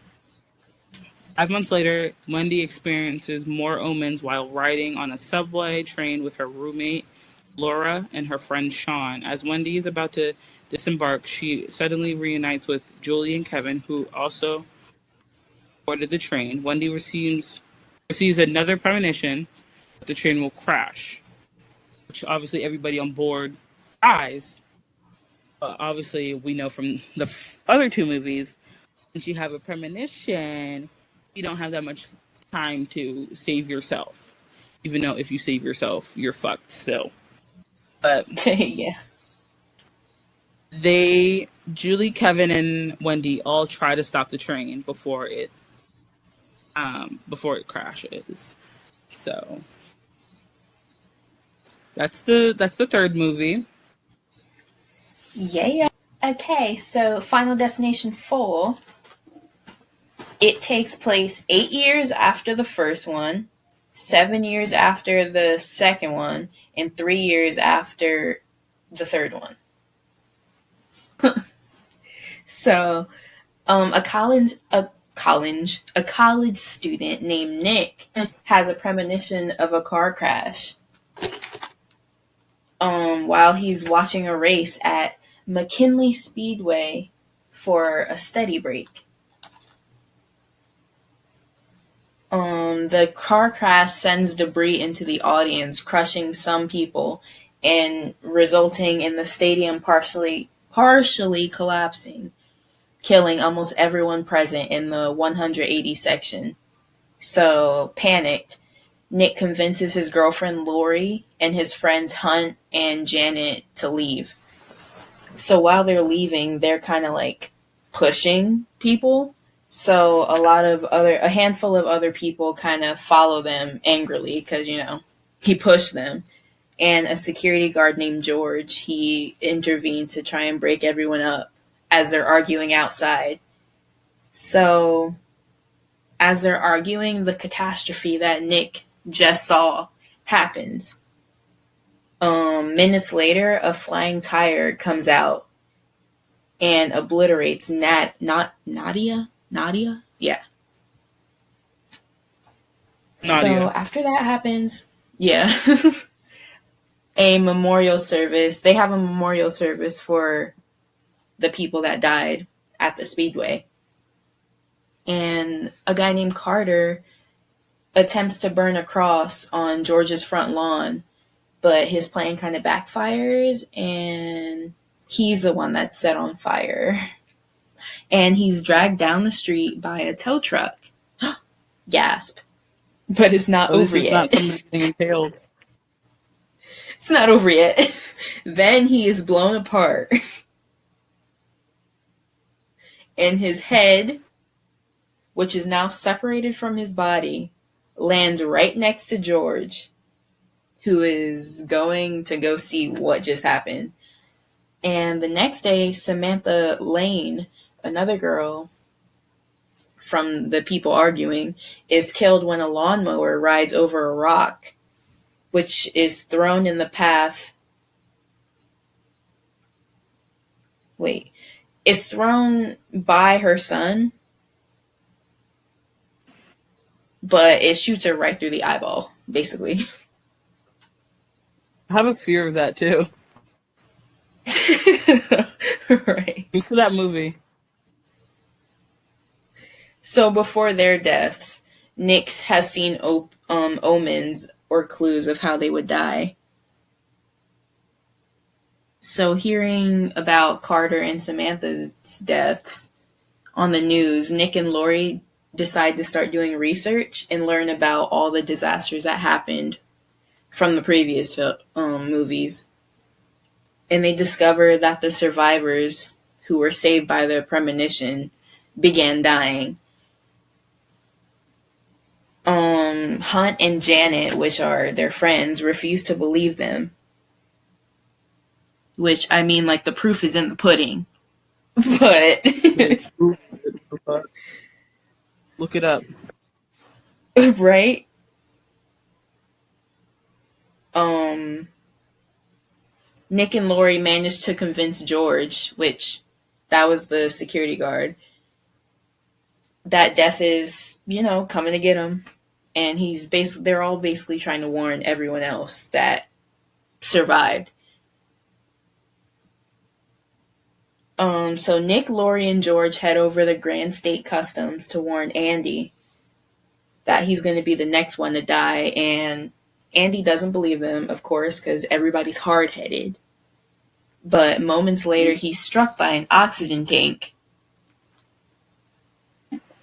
5 months later, Wendy experiences more omens while riding on a subway train with her roommate, Laura, and her friend Sean. As Wendy is about to disembark, she suddenly reunites with Julie and Kevin, who also boarded the train. Wendy receives another premonition that the train will crash, which obviously everybody on board dies. But obviously, we know from the other two movies, once you have a premonition, you don't have that much time to save yourself. Even though if you save yourself, you're fucked still. But yeah. Julie, Kevin, and Wendy all try to stop the train before it crashes. So that's the third movie. Yeah. Okay, so Final Destination 4. It takes place 8 years after the first one, 7 years after the second one, and 3 years after the third one. So, a college student named Nick has a premonition of a car crash while he's watching a race at McKinley Speedway for a steady break. The car crash sends debris into the audience, crushing some people and resulting in the stadium partially collapsing, killing almost everyone present in the 180 section. So, panicked, Nick convinces his girlfriend Lori and his friends Hunt and Janet to leave. So while they're leaving, they're kind of like pushing people. So a handful of other people kind of follow them angrily because, he pushed them. And a security guard named George, he intervened to try and break everyone up as they're arguing outside. So as they're arguing, the catastrophe that Nick just saw happens. Minutes later, a flying tire comes out and obliterates Nadia? Yeah. Nadia. So after that happens, yeah, they have a memorial service for the people that died at the Speedway. And a guy named Carter attempts to burn a cross on George's front lawn, but his plan kind of backfires, and he's the one that's set on fire. And he's dragged down the street by a tow truck. Gasp. But it's not over yet. Not somebody getting impaled. It's not over yet. Then he is blown apart. And his head, which is now separated from his body, lands right next to George, who is going to go see what just happened. And the next day, Samantha Lane, another girl from the people arguing, is killed when a lawnmower rides over a rock, which is thrown in the path. It's thrown by her son, but it shoots her right through the eyeball, basically. I have a fear of that too. Right. Thanks for that movie. So before their deaths, Nick has seen omens or clues of how they would die. So hearing about Carter and Samantha's deaths on the news, Nick and Lori decide to start doing research and learn about all the disasters that happened from the previous movies. And they discover that the survivors who were saved by the premonition began dying. Hunt and Janet, which are their friends, refuse to believe them. Which, I mean, like, the proof is in the pudding. But... Look it up. Right? Nick and Lori managed to convince George, which that was the security guard, that death is, coming to get him. And they're all basically trying to warn everyone else that survived. So Nick, Lori, and George head over to Grand State Customs to warn Andy that he's going to be the next one to die. And Andy doesn't believe them, of course, because everybody's hard-headed. But moments later, he's struck by an oxygen tank.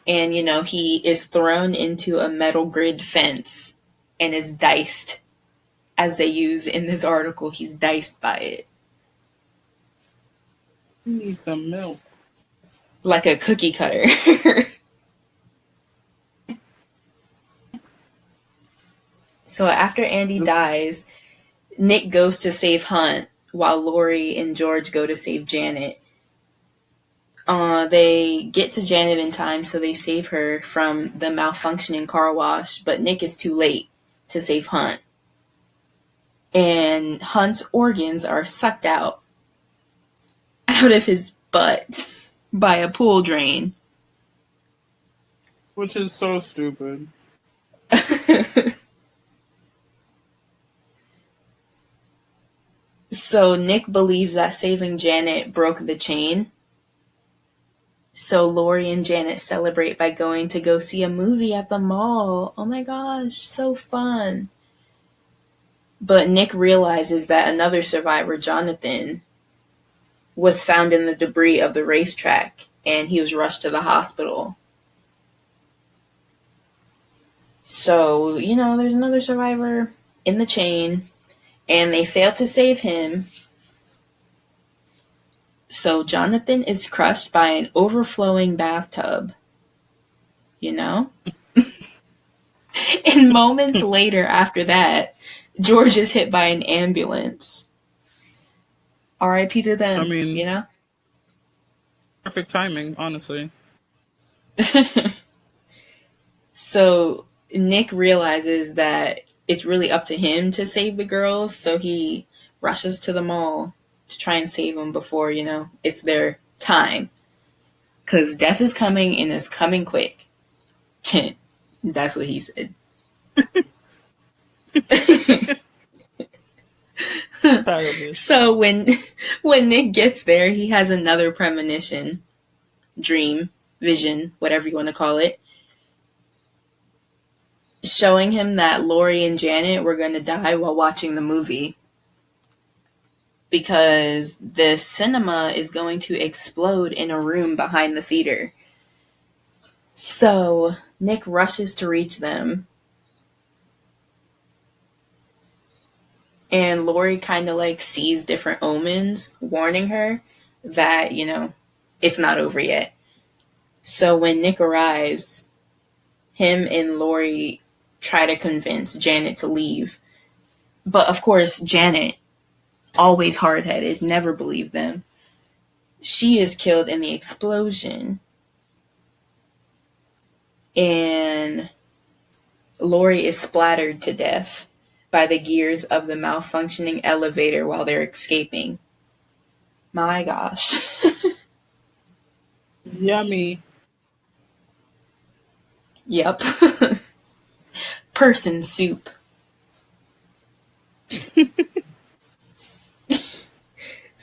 And, he is thrown into a metal grid fence and is diced. As they use in this article, he's diced by it. You need some milk. Like a cookie cutter. So after Andy dies, Nick goes to save Hunt, while Lori and George go to save Janet. They get to Janet in time, so they save her from the malfunctioning car wash, but Nick is too late to save Hunt. And Hunt's organs are sucked out of his butt by a pool drain. Which is so stupid. So Nick believes that saving Janet broke the chain. So Lori and Janet celebrate by going to go see a movie at the mall. Oh my gosh, so fun. But Nick realizes that another survivor, Jonathan, was found in the debris of the racetrack, and he was rushed to the hospital. So, there's another survivor in the chain, and they fail to save him. So Jonathan is crushed by an overflowing bathtub. And moments later after that, George is hit by an ambulance. R.I.P. to them, I mean, perfect timing, honestly. So Nick realizes that it's really up to him to save the girls, so he rushes to the mall to try and save them before, it's their time. Because death is coming and is coming quick. That's what he said. So when Nick gets there, he has another premonition, dream, vision, whatever you want to call it, showing him that Lori and Janet were going to die while watching the movie. Because the cinema is going to explode in a room behind the theater. So Nick rushes to reach them. And Lori kind of sees different omens warning her that, it's not over yet. So when Nick arrives, him and Lori try to convince Janet to leave. But of course, Janet, always hard-headed, never believed them. She is killed in the explosion. And Lori is splattered to death by the gears of the malfunctioning elevator while they're escaping. My gosh. Yummy. Yep. Person soup.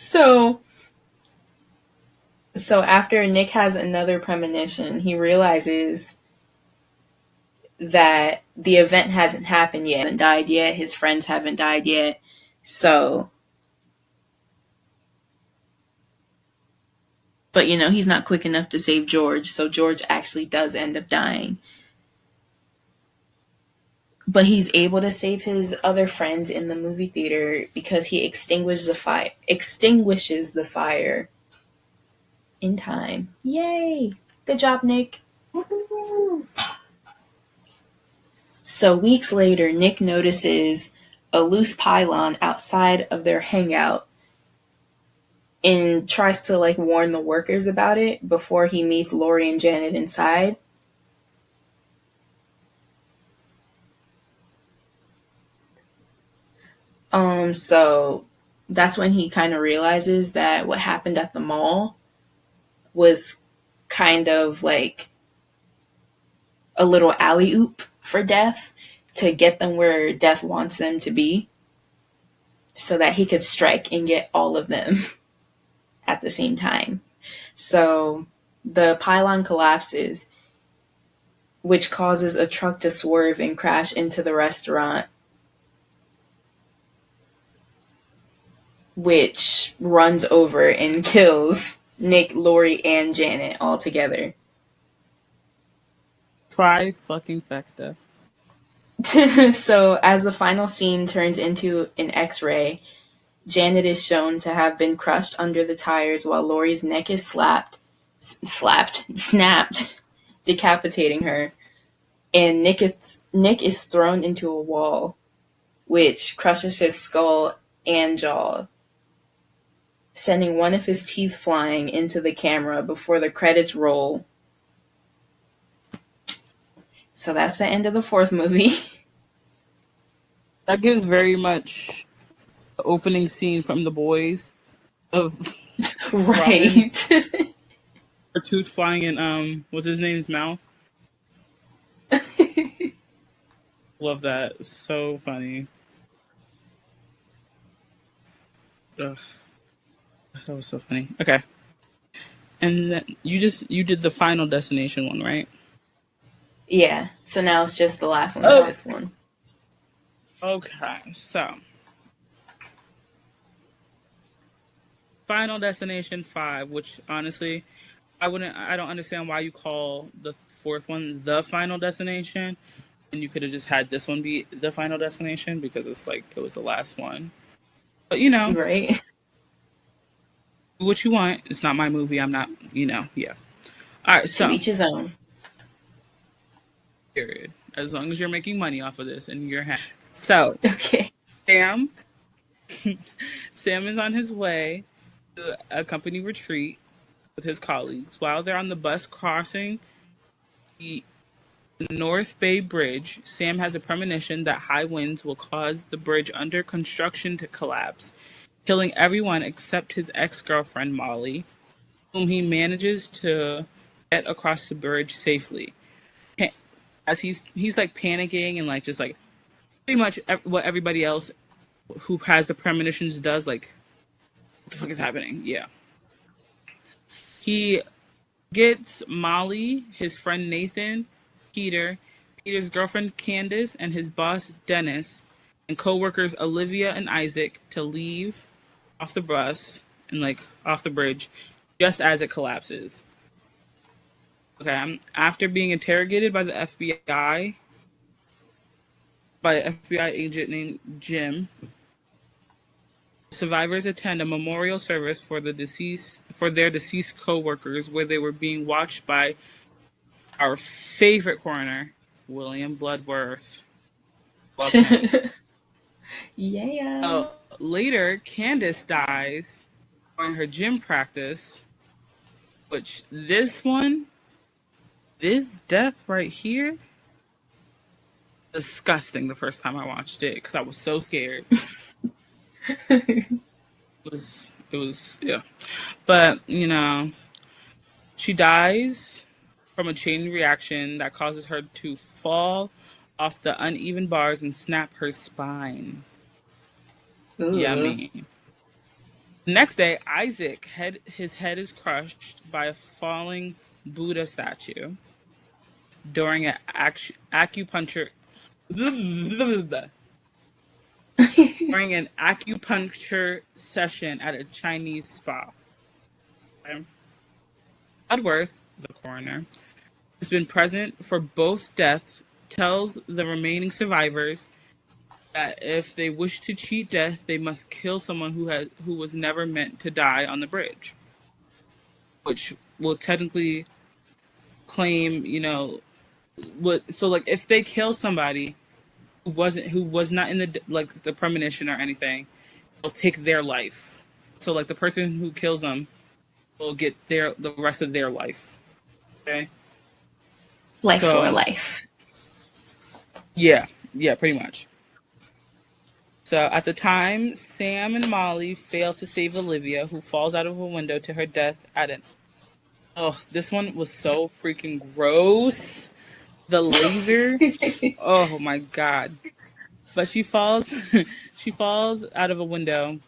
So after Nick has another premonition, he realizes that the event hasn't happened yet. He hasn't died yet. His friends haven't died yet. So, but he's not quick enough to save George. So George actually does end up dying. But he's able to save his other friends in the movie theater because he extinguishes the fire in time. Yay! Good job, Nick. So weeks later, Nick notices a loose pylon outside of their hangout and tries to warn the workers about it before he meets Lori and Janet inside. So that's when he kind of realizes that what happened at the mall was kind of a little alley-oop for Death to get them where Death wants them to be so that he could strike and get all of them at the same time. So the pylon collapses, which causes a truck to swerve and crash into the restaurant, which runs over and kills Nick, Lori, and Janet all together. Trifecta. So as the final scene turns into an X-ray, Janet is shown to have been crushed under the tires while Lori's neck is snapped, decapitating her. And Nick is thrown into a wall, which crushes his skull and jaw, sending one of his teeth flying into the camera before the credits roll. So that's the end of the fourth movie. That gives very much the opening scene from The Boys of Right. her tooth flying in what's his name's mouth. Love that. So funny. Ugh. That was so funny. Okay. And then you did the Final Destination one, right? Yeah. So now it's just the last one, the fifth one. Okay. So Final Destination 5, which honestly I don't understand why you call the fourth one the Final Destination. and you could have just had this one be the final destination because it's like it was the last one. But you know, Right. do what you want. It's not my movie. I'm not, yeah. All right, To so each his own. period. As long as you're making money off of this and you're happy. So Okay. Sam is on his way to a company retreat with his colleagues. While they're on the bus crossing the North Bay Bridge, Sam has a premonition that high winds will cause the bridge under construction to collapse, killing everyone except his ex-girlfriend Molly, whom he manages to get across the bridge safely. As he's like panicking and like just like pretty much what everybody else who has the premonitions does, like, what the fuck is happening? Yeah. He gets Molly, his friend Nathan, Peter's girlfriend Candace, and his boss Dennis, and co-workers Olivia and Isaac to leave off the bus and like off the bridge just as it collapses. Okay, after being interrogated by the FBI, by an FBI agent named Jim, survivors attend a memorial service for their deceased co-workers, where they were being watched by our favorite coroner, William Bloodworth. Love him. Yeah. Later, Candace dies during her gym practice, which this death right here, disgusting the first time I watched it because I was so scared. It was yeah. But, she dies from a chain reaction that causes her to fall off the uneven bars and snap her spine. Ooh. Yummy. The next day, Isaac, his head is crushed by a falling Buddha statue during an acupuncture session at a Chinese spa. Okay. Bloodworth, the coroner, has been present for both deaths, tells the remaining survivors that if they wish to cheat death, they must kill someone who was never meant to die on the bridge, which will technically claim, so like if they kill somebody who was not in the premonition or anything, they'll take their life. So like the person who kills them will get the rest of their life. Okay. Life for life. Yeah, pretty much. So at the time, Sam and Molly fail to save Olivia, who falls out of a window to her death this one was so freaking gross. The laser. Oh my God. But she falls out of a window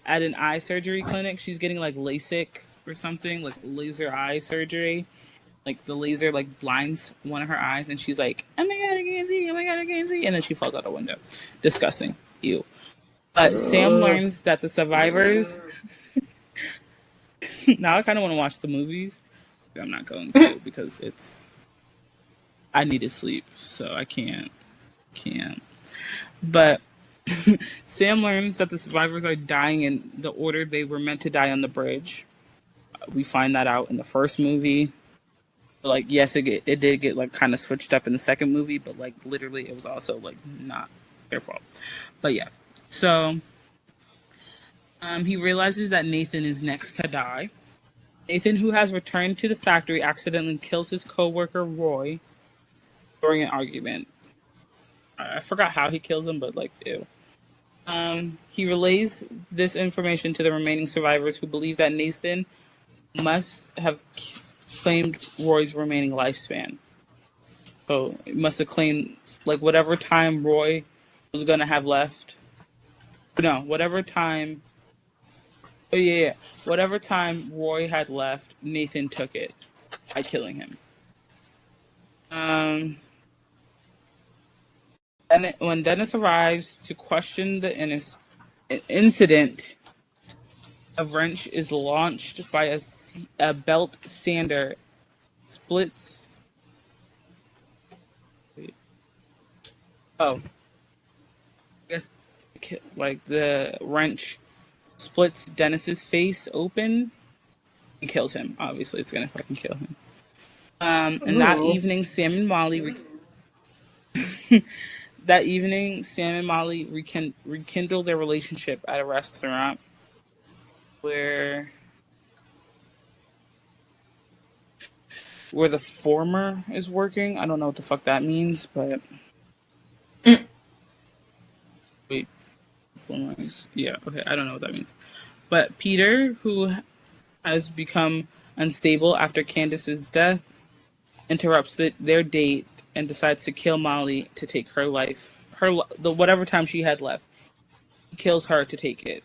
at an eye surgery clinic. She's getting like LASIK or something, like laser eye surgery. Like the laser like blinds one of her eyes and she's like, oh my God, I can't see. Oh my God, I can't see. And then she falls out a window. Disgusting. Ew. But Sam learns that the survivors... Now I kind of want to watch the movies. I'm not going to because I need to sleep, so I can't. But Sam learns that the survivors are dying in the order they were meant to die on the bridge. We find that out in the first movie. Like, yes, it did get like kind of switched up in the second movie, but like literally it was also like not their fault. But yeah, so he realizes that Nathan is next to die. Nathan, who has returned to the factory, accidentally kills his co-worker Roy during an argument. I forgot how he kills him, but like, ew. He relays this information to the remaining survivors, who believe that Nathan must have claimed Roy's remaining lifespan. So it must have claimed like whatever time Roy was gonna have left. No, whatever time. Oh yeah. Whatever time Roy had left, Nathan took it by killing him. And when Dennis arrives to question the incident, a wrench is launched by a belt sander, splits. Oh, I guess like the wrench splits Dennis's face open and kills him. Obviously, it's gonna fucking kill him. And that Ooh. evening, Sam and Molly rekindle their relationship at a restaurant where the former is working. I don't know what the fuck that means, but wait, former is, yeah, okay, I don't know what that means. But Peter, who has become unstable after Candace's death, interrupts their date and decides to kill Molly to take her life, the whatever time she had left. He kills her to take it.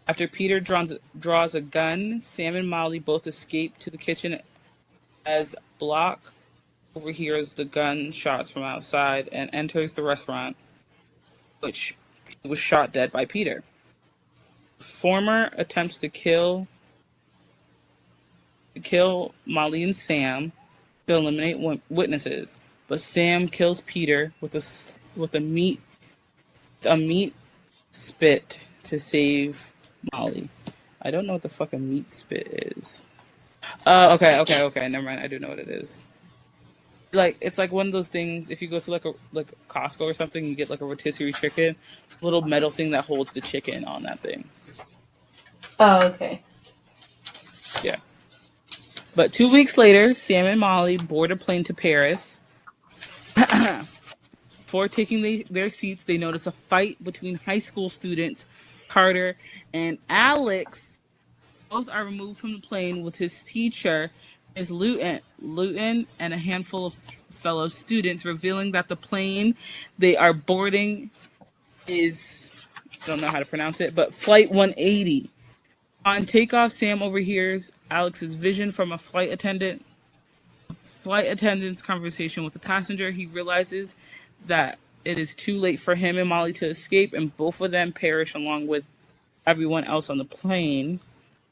After Peter draws a gun, Sam and Molly both escape to the kitchen as Block overhears the gunshots from outside and enters the restaurant, which he was shot dead by Peter. The former attempts to kill Molly and Sam to eliminate witnesses, but Sam kills Peter with a meat spit to save Molly. I don't know what the fucking meat spit is. Okay. Never mind. I do know what it is. Like, it's like one of those things. If you go to like Costco or something, you get like a rotisserie chicken, little metal thing that holds the chicken on that thing. Oh, okay. Yeah. But 2 weeks later, Sam and Molly board a plane to Paris. Before taking their seats, they notice a fight between high school students, Carter and Alex. Both are removed from the plane with his teacher, Ms. Luton, and a handful of fellow students, revealing that the plane they are boarding is, I don't know how to pronounce it, but Flight 180. On takeoff, Sam overhears Alex's vision from a flight attendant's conversation with the passenger. He realizes that it is too late for him and Molly to escape, and both of them perish along with everyone else on the plane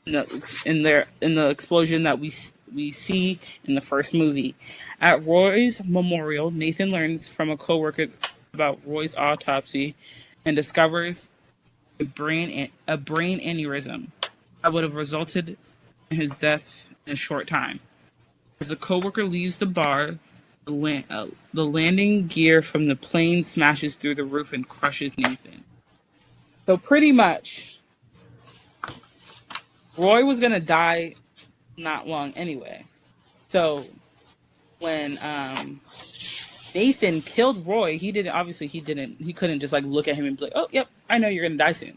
in the explosion that we see in the first movie. At Roy's memorial, Nathan learns from a coworker about Roy's autopsy and discovers a brain aneurysm that would have resulted in his death in a short time. As the coworker leaves the bar, the landing gear from the plane smashes through the roof and crushes Nathan. So pretty much, Roy was gonna die not long anyway. So when Nathan killed Roy, he couldn't just like look at him and be like, "Oh, yep, I know you're gonna die soon."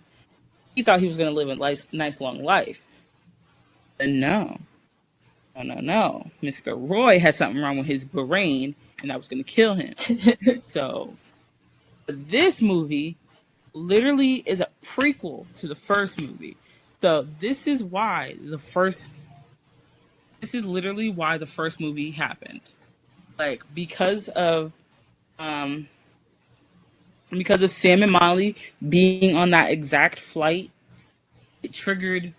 He thought he was gonna live a nice long life. But no. Mr. Roy had something wrong with his brain, and that was gonna kill him. So this movie literally is a prequel to the first movie. So this is literally why the first movie happened. Like, because of Sam and Molly being on that exact flight, it triggered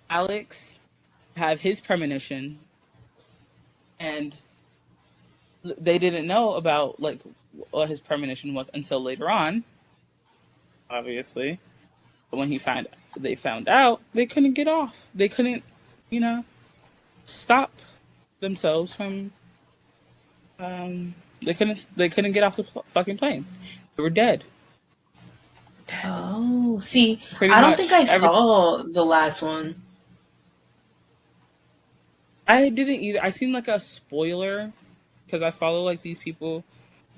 Alex to have his premonition, and they didn't know about like what his premonition was until later on, obviously. But when they found out, they couldn't get off. They couldn't, stop themselves from. They couldn't get off the fucking plane. They were dead. Oh, see, Pretty I don't much think I saw the last one. I didn't either. I seen like a spoiler because I follow like these people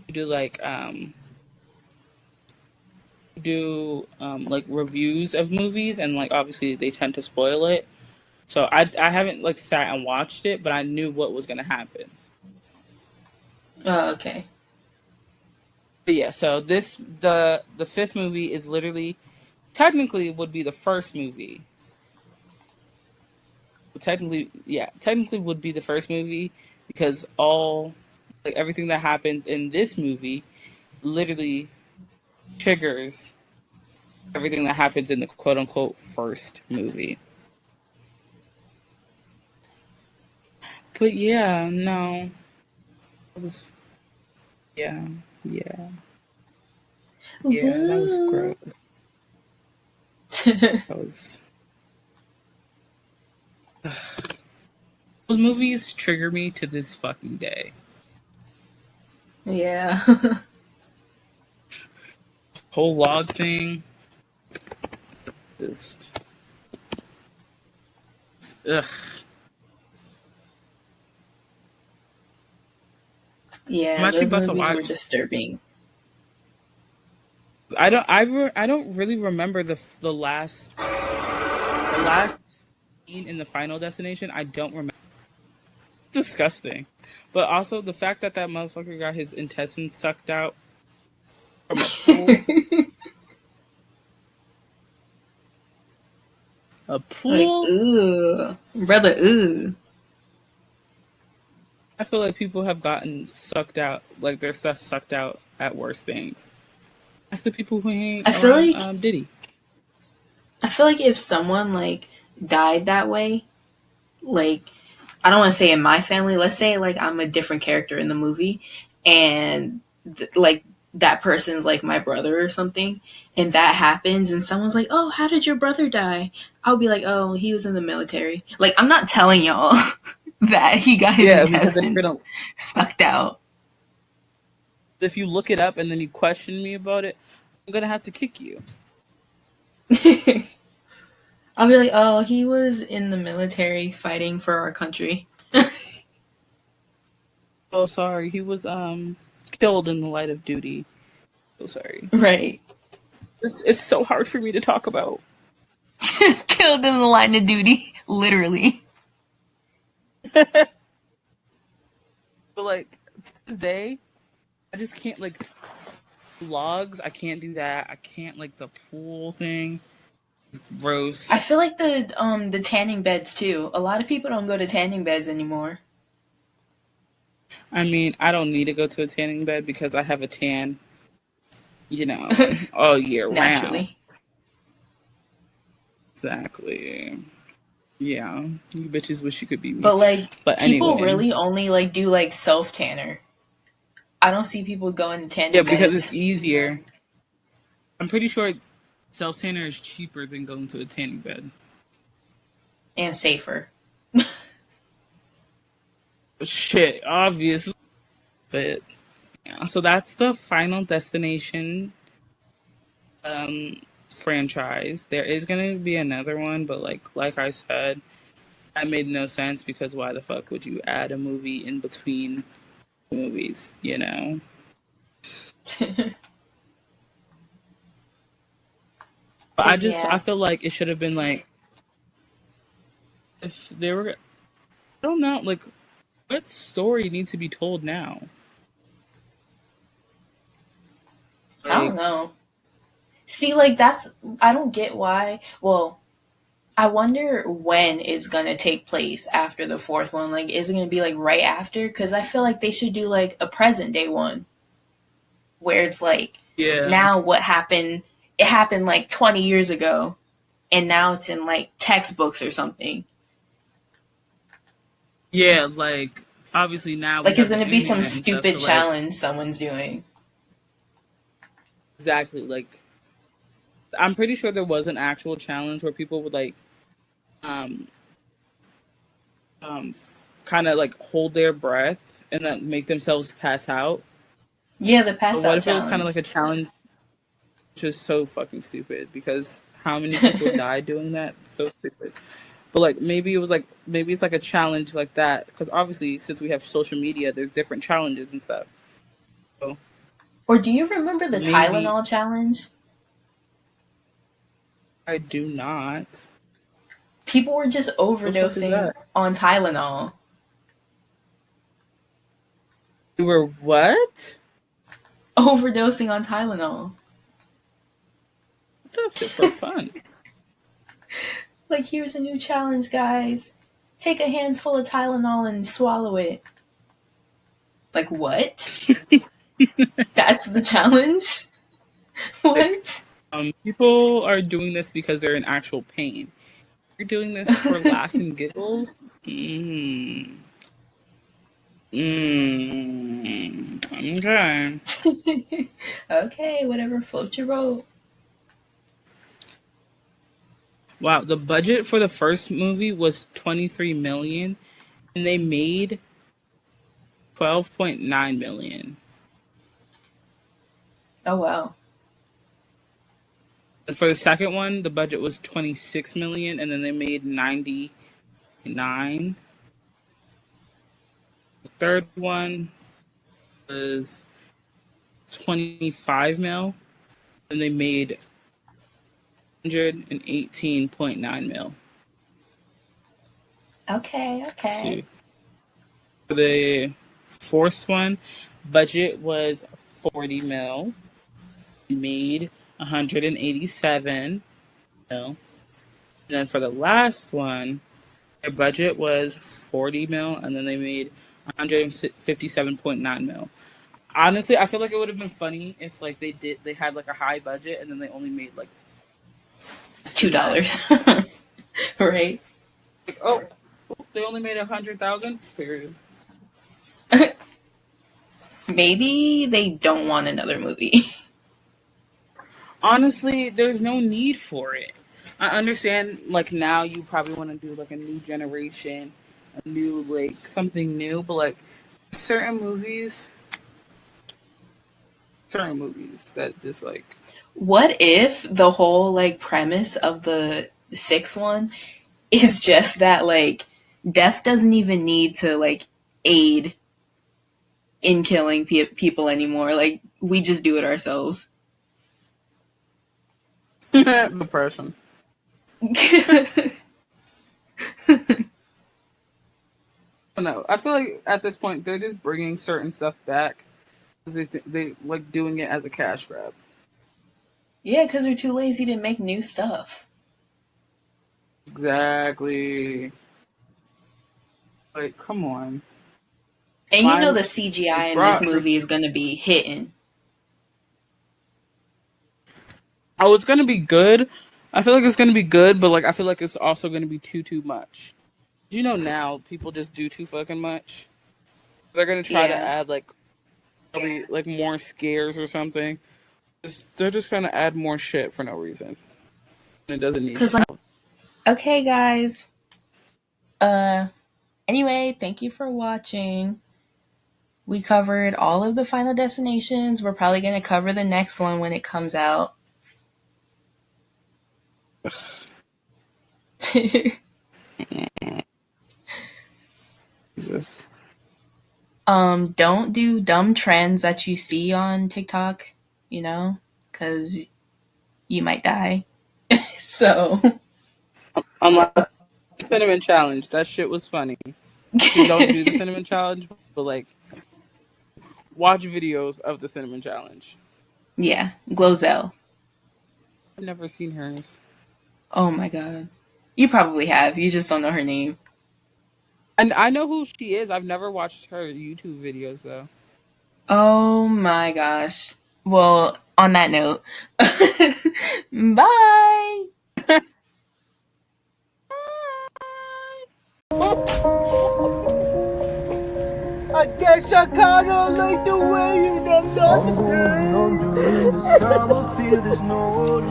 who do like like reviews of movies, and like obviously they tend to spoil it. So I haven't like sat and watched it, but I knew what was gonna happen. Oh, okay. But yeah, so the fifth movie is literally technically would be the first movie. Technically would be the first movie because everything that happens in this movie literally triggers everything that happens in the quote unquote first movie. But yeah, no. Yeah. Yeah. Yeah, that was gross. That was... Those movies trigger me to this fucking day. Yeah. Whole log thing. Just... Ugh. I'm Yeah, actually those about to movies were watch... disturbing. I don't really remember the last scene in the Final Destination. I don't remember. It's disgusting. But also the fact that motherfucker got his intestines sucked out from a pool. A Like, pool? ooh. Brother, ooh. I feel like people have gotten sucked out, like their stuff sucked out at worse things. That's the people who hang I feel around like Diddy. if someone like died that way, like I don't want to say in my family, let's say like I'm a different character in the movie and like that person's like my brother or something and that happens and someone's like, "Oh, how did your brother die?" I'll be like, "Oh, he was in the military." Like I'm not telling y'all that he got his intestines sucked out. If you look it up and then you question me about it, I'm gonna have to kick you. I'll be like, "Oh, he was in the military fighting for our country." Oh, sorry, he was killed in the light of duty. So sorry. Right. It's so hard for me to talk about. Killed in the line of duty, literally. But like today, I just can't like logs. I can't do that. I can't like the pool thing. It's gross. I feel like the tanning beds too. A lot of people don't go to tanning beds anymore. I mean, I don't need to go to a tanning bed because I have a tan, all year Naturally. round. Exactly. Yeah. You bitches wish you could be me. But like people anyway. really only like do like self tanner. I don't see people going to tanning beds. Yeah, because it's easier. I'm pretty sure self tanner is cheaper than going to a tanning bed. And safer. Shit, obviously. But yeah, so that's the Final Destination franchise. There is gonna be another one, but like I said, that made no sense because why the fuck would you add a movie in between movies, But I feel like it should have been like if they were I don't know, like what story needs to be told now? I don't know. See, like I don't get why. Well, I wonder when it's gonna take place after the fourth one. Like, is it gonna be like right after? Because I feel like they should do like a present day one, where it's like, now what happened? It happened like 20 years ago, and now it's in like textbooks or something. Yeah, like obviously now like it's gonna be some stupid challenge someone's doing. Exactly. Like I'm pretty sure there was an actual challenge where people would like kind of like hold their breath and then make themselves pass out. Yeah, the pass out challenge. What if it was kind of like a challenge, which is so fucking stupid because how many people died doing that? It's so stupid. But like maybe it's like a challenge like that because obviously since we have social media, there's different challenges and stuff. So, or do you remember the Tylenol challenge? I do not. People were just overdosing on Tylenol. You were what? Overdosing on Tylenol. That's it for fun. Like, here's a new challenge, guys. Take a handful of Tylenol and swallow it. Like, what? That's the challenge? What? People are doing this because they're in actual pain. You're doing this for laughs and giggles? Okay. Okay, whatever floats your boat. Wow, the budget for the first movie was 23 million and they made 12.9 million. Oh wow. And for the second one, the budget was 26 million and then they made 99. The third one was 25 mil and they made 118.9 mil. Okay. Let's see. For the fourth one, budget was 40 mil. Made 187 mil. And then for the last one, their budget was 40 mil, and then they made 157.9 mil. Honestly, I feel like it would have been funny if like they had like a high budget and then they only made like $2. Right? Like, oh, they only made 100,000. Period. Maybe they don't want another movie. Honestly, there's no need for it. I understand, like, now you probably want to do, like, a new generation, a new, like, something new, but, like, certain movies that just, like... What if the whole, like, premise of the sixth one is just that, like, death doesn't even need to, like, aid in killing people anymore. Like, we just do it ourselves. Depression. No, I feel like at this point they're just bringing certain stuff back because they like doing it as a cash grab. Yeah, because they're too lazy to make new stuff. Exactly. Like, come on. And you know the CGI in this movie is going to be hitting. Oh, it's going to be good. I feel like it's going to be good, but like I feel like it's also going to be too much. You know, now people just do too fucking much. They're going to try to add like probably like more scares or something. They're just going to add more shit for no reason. It doesn't need to. Okay, guys. Anyway, thank you for watching. We covered all of the Final Destinations. We're probably going to cover the next one when it comes out. Jesus. Don't do dumb trends that you see on TikTok, you know, because you might die. So. Unless the cinnamon challenge, that shit was funny. You don't do the cinnamon challenge, but like watch videos of the cinnamon challenge. Yeah, Glozell. I've never seen hers. Oh my god. You probably have. You just don't know her name. And I know who she is. I've never watched her YouTube videos though. Oh my gosh. Well, on that note, bye. I guess I kinda like the way you know. I'm going on during this time. I feel there's no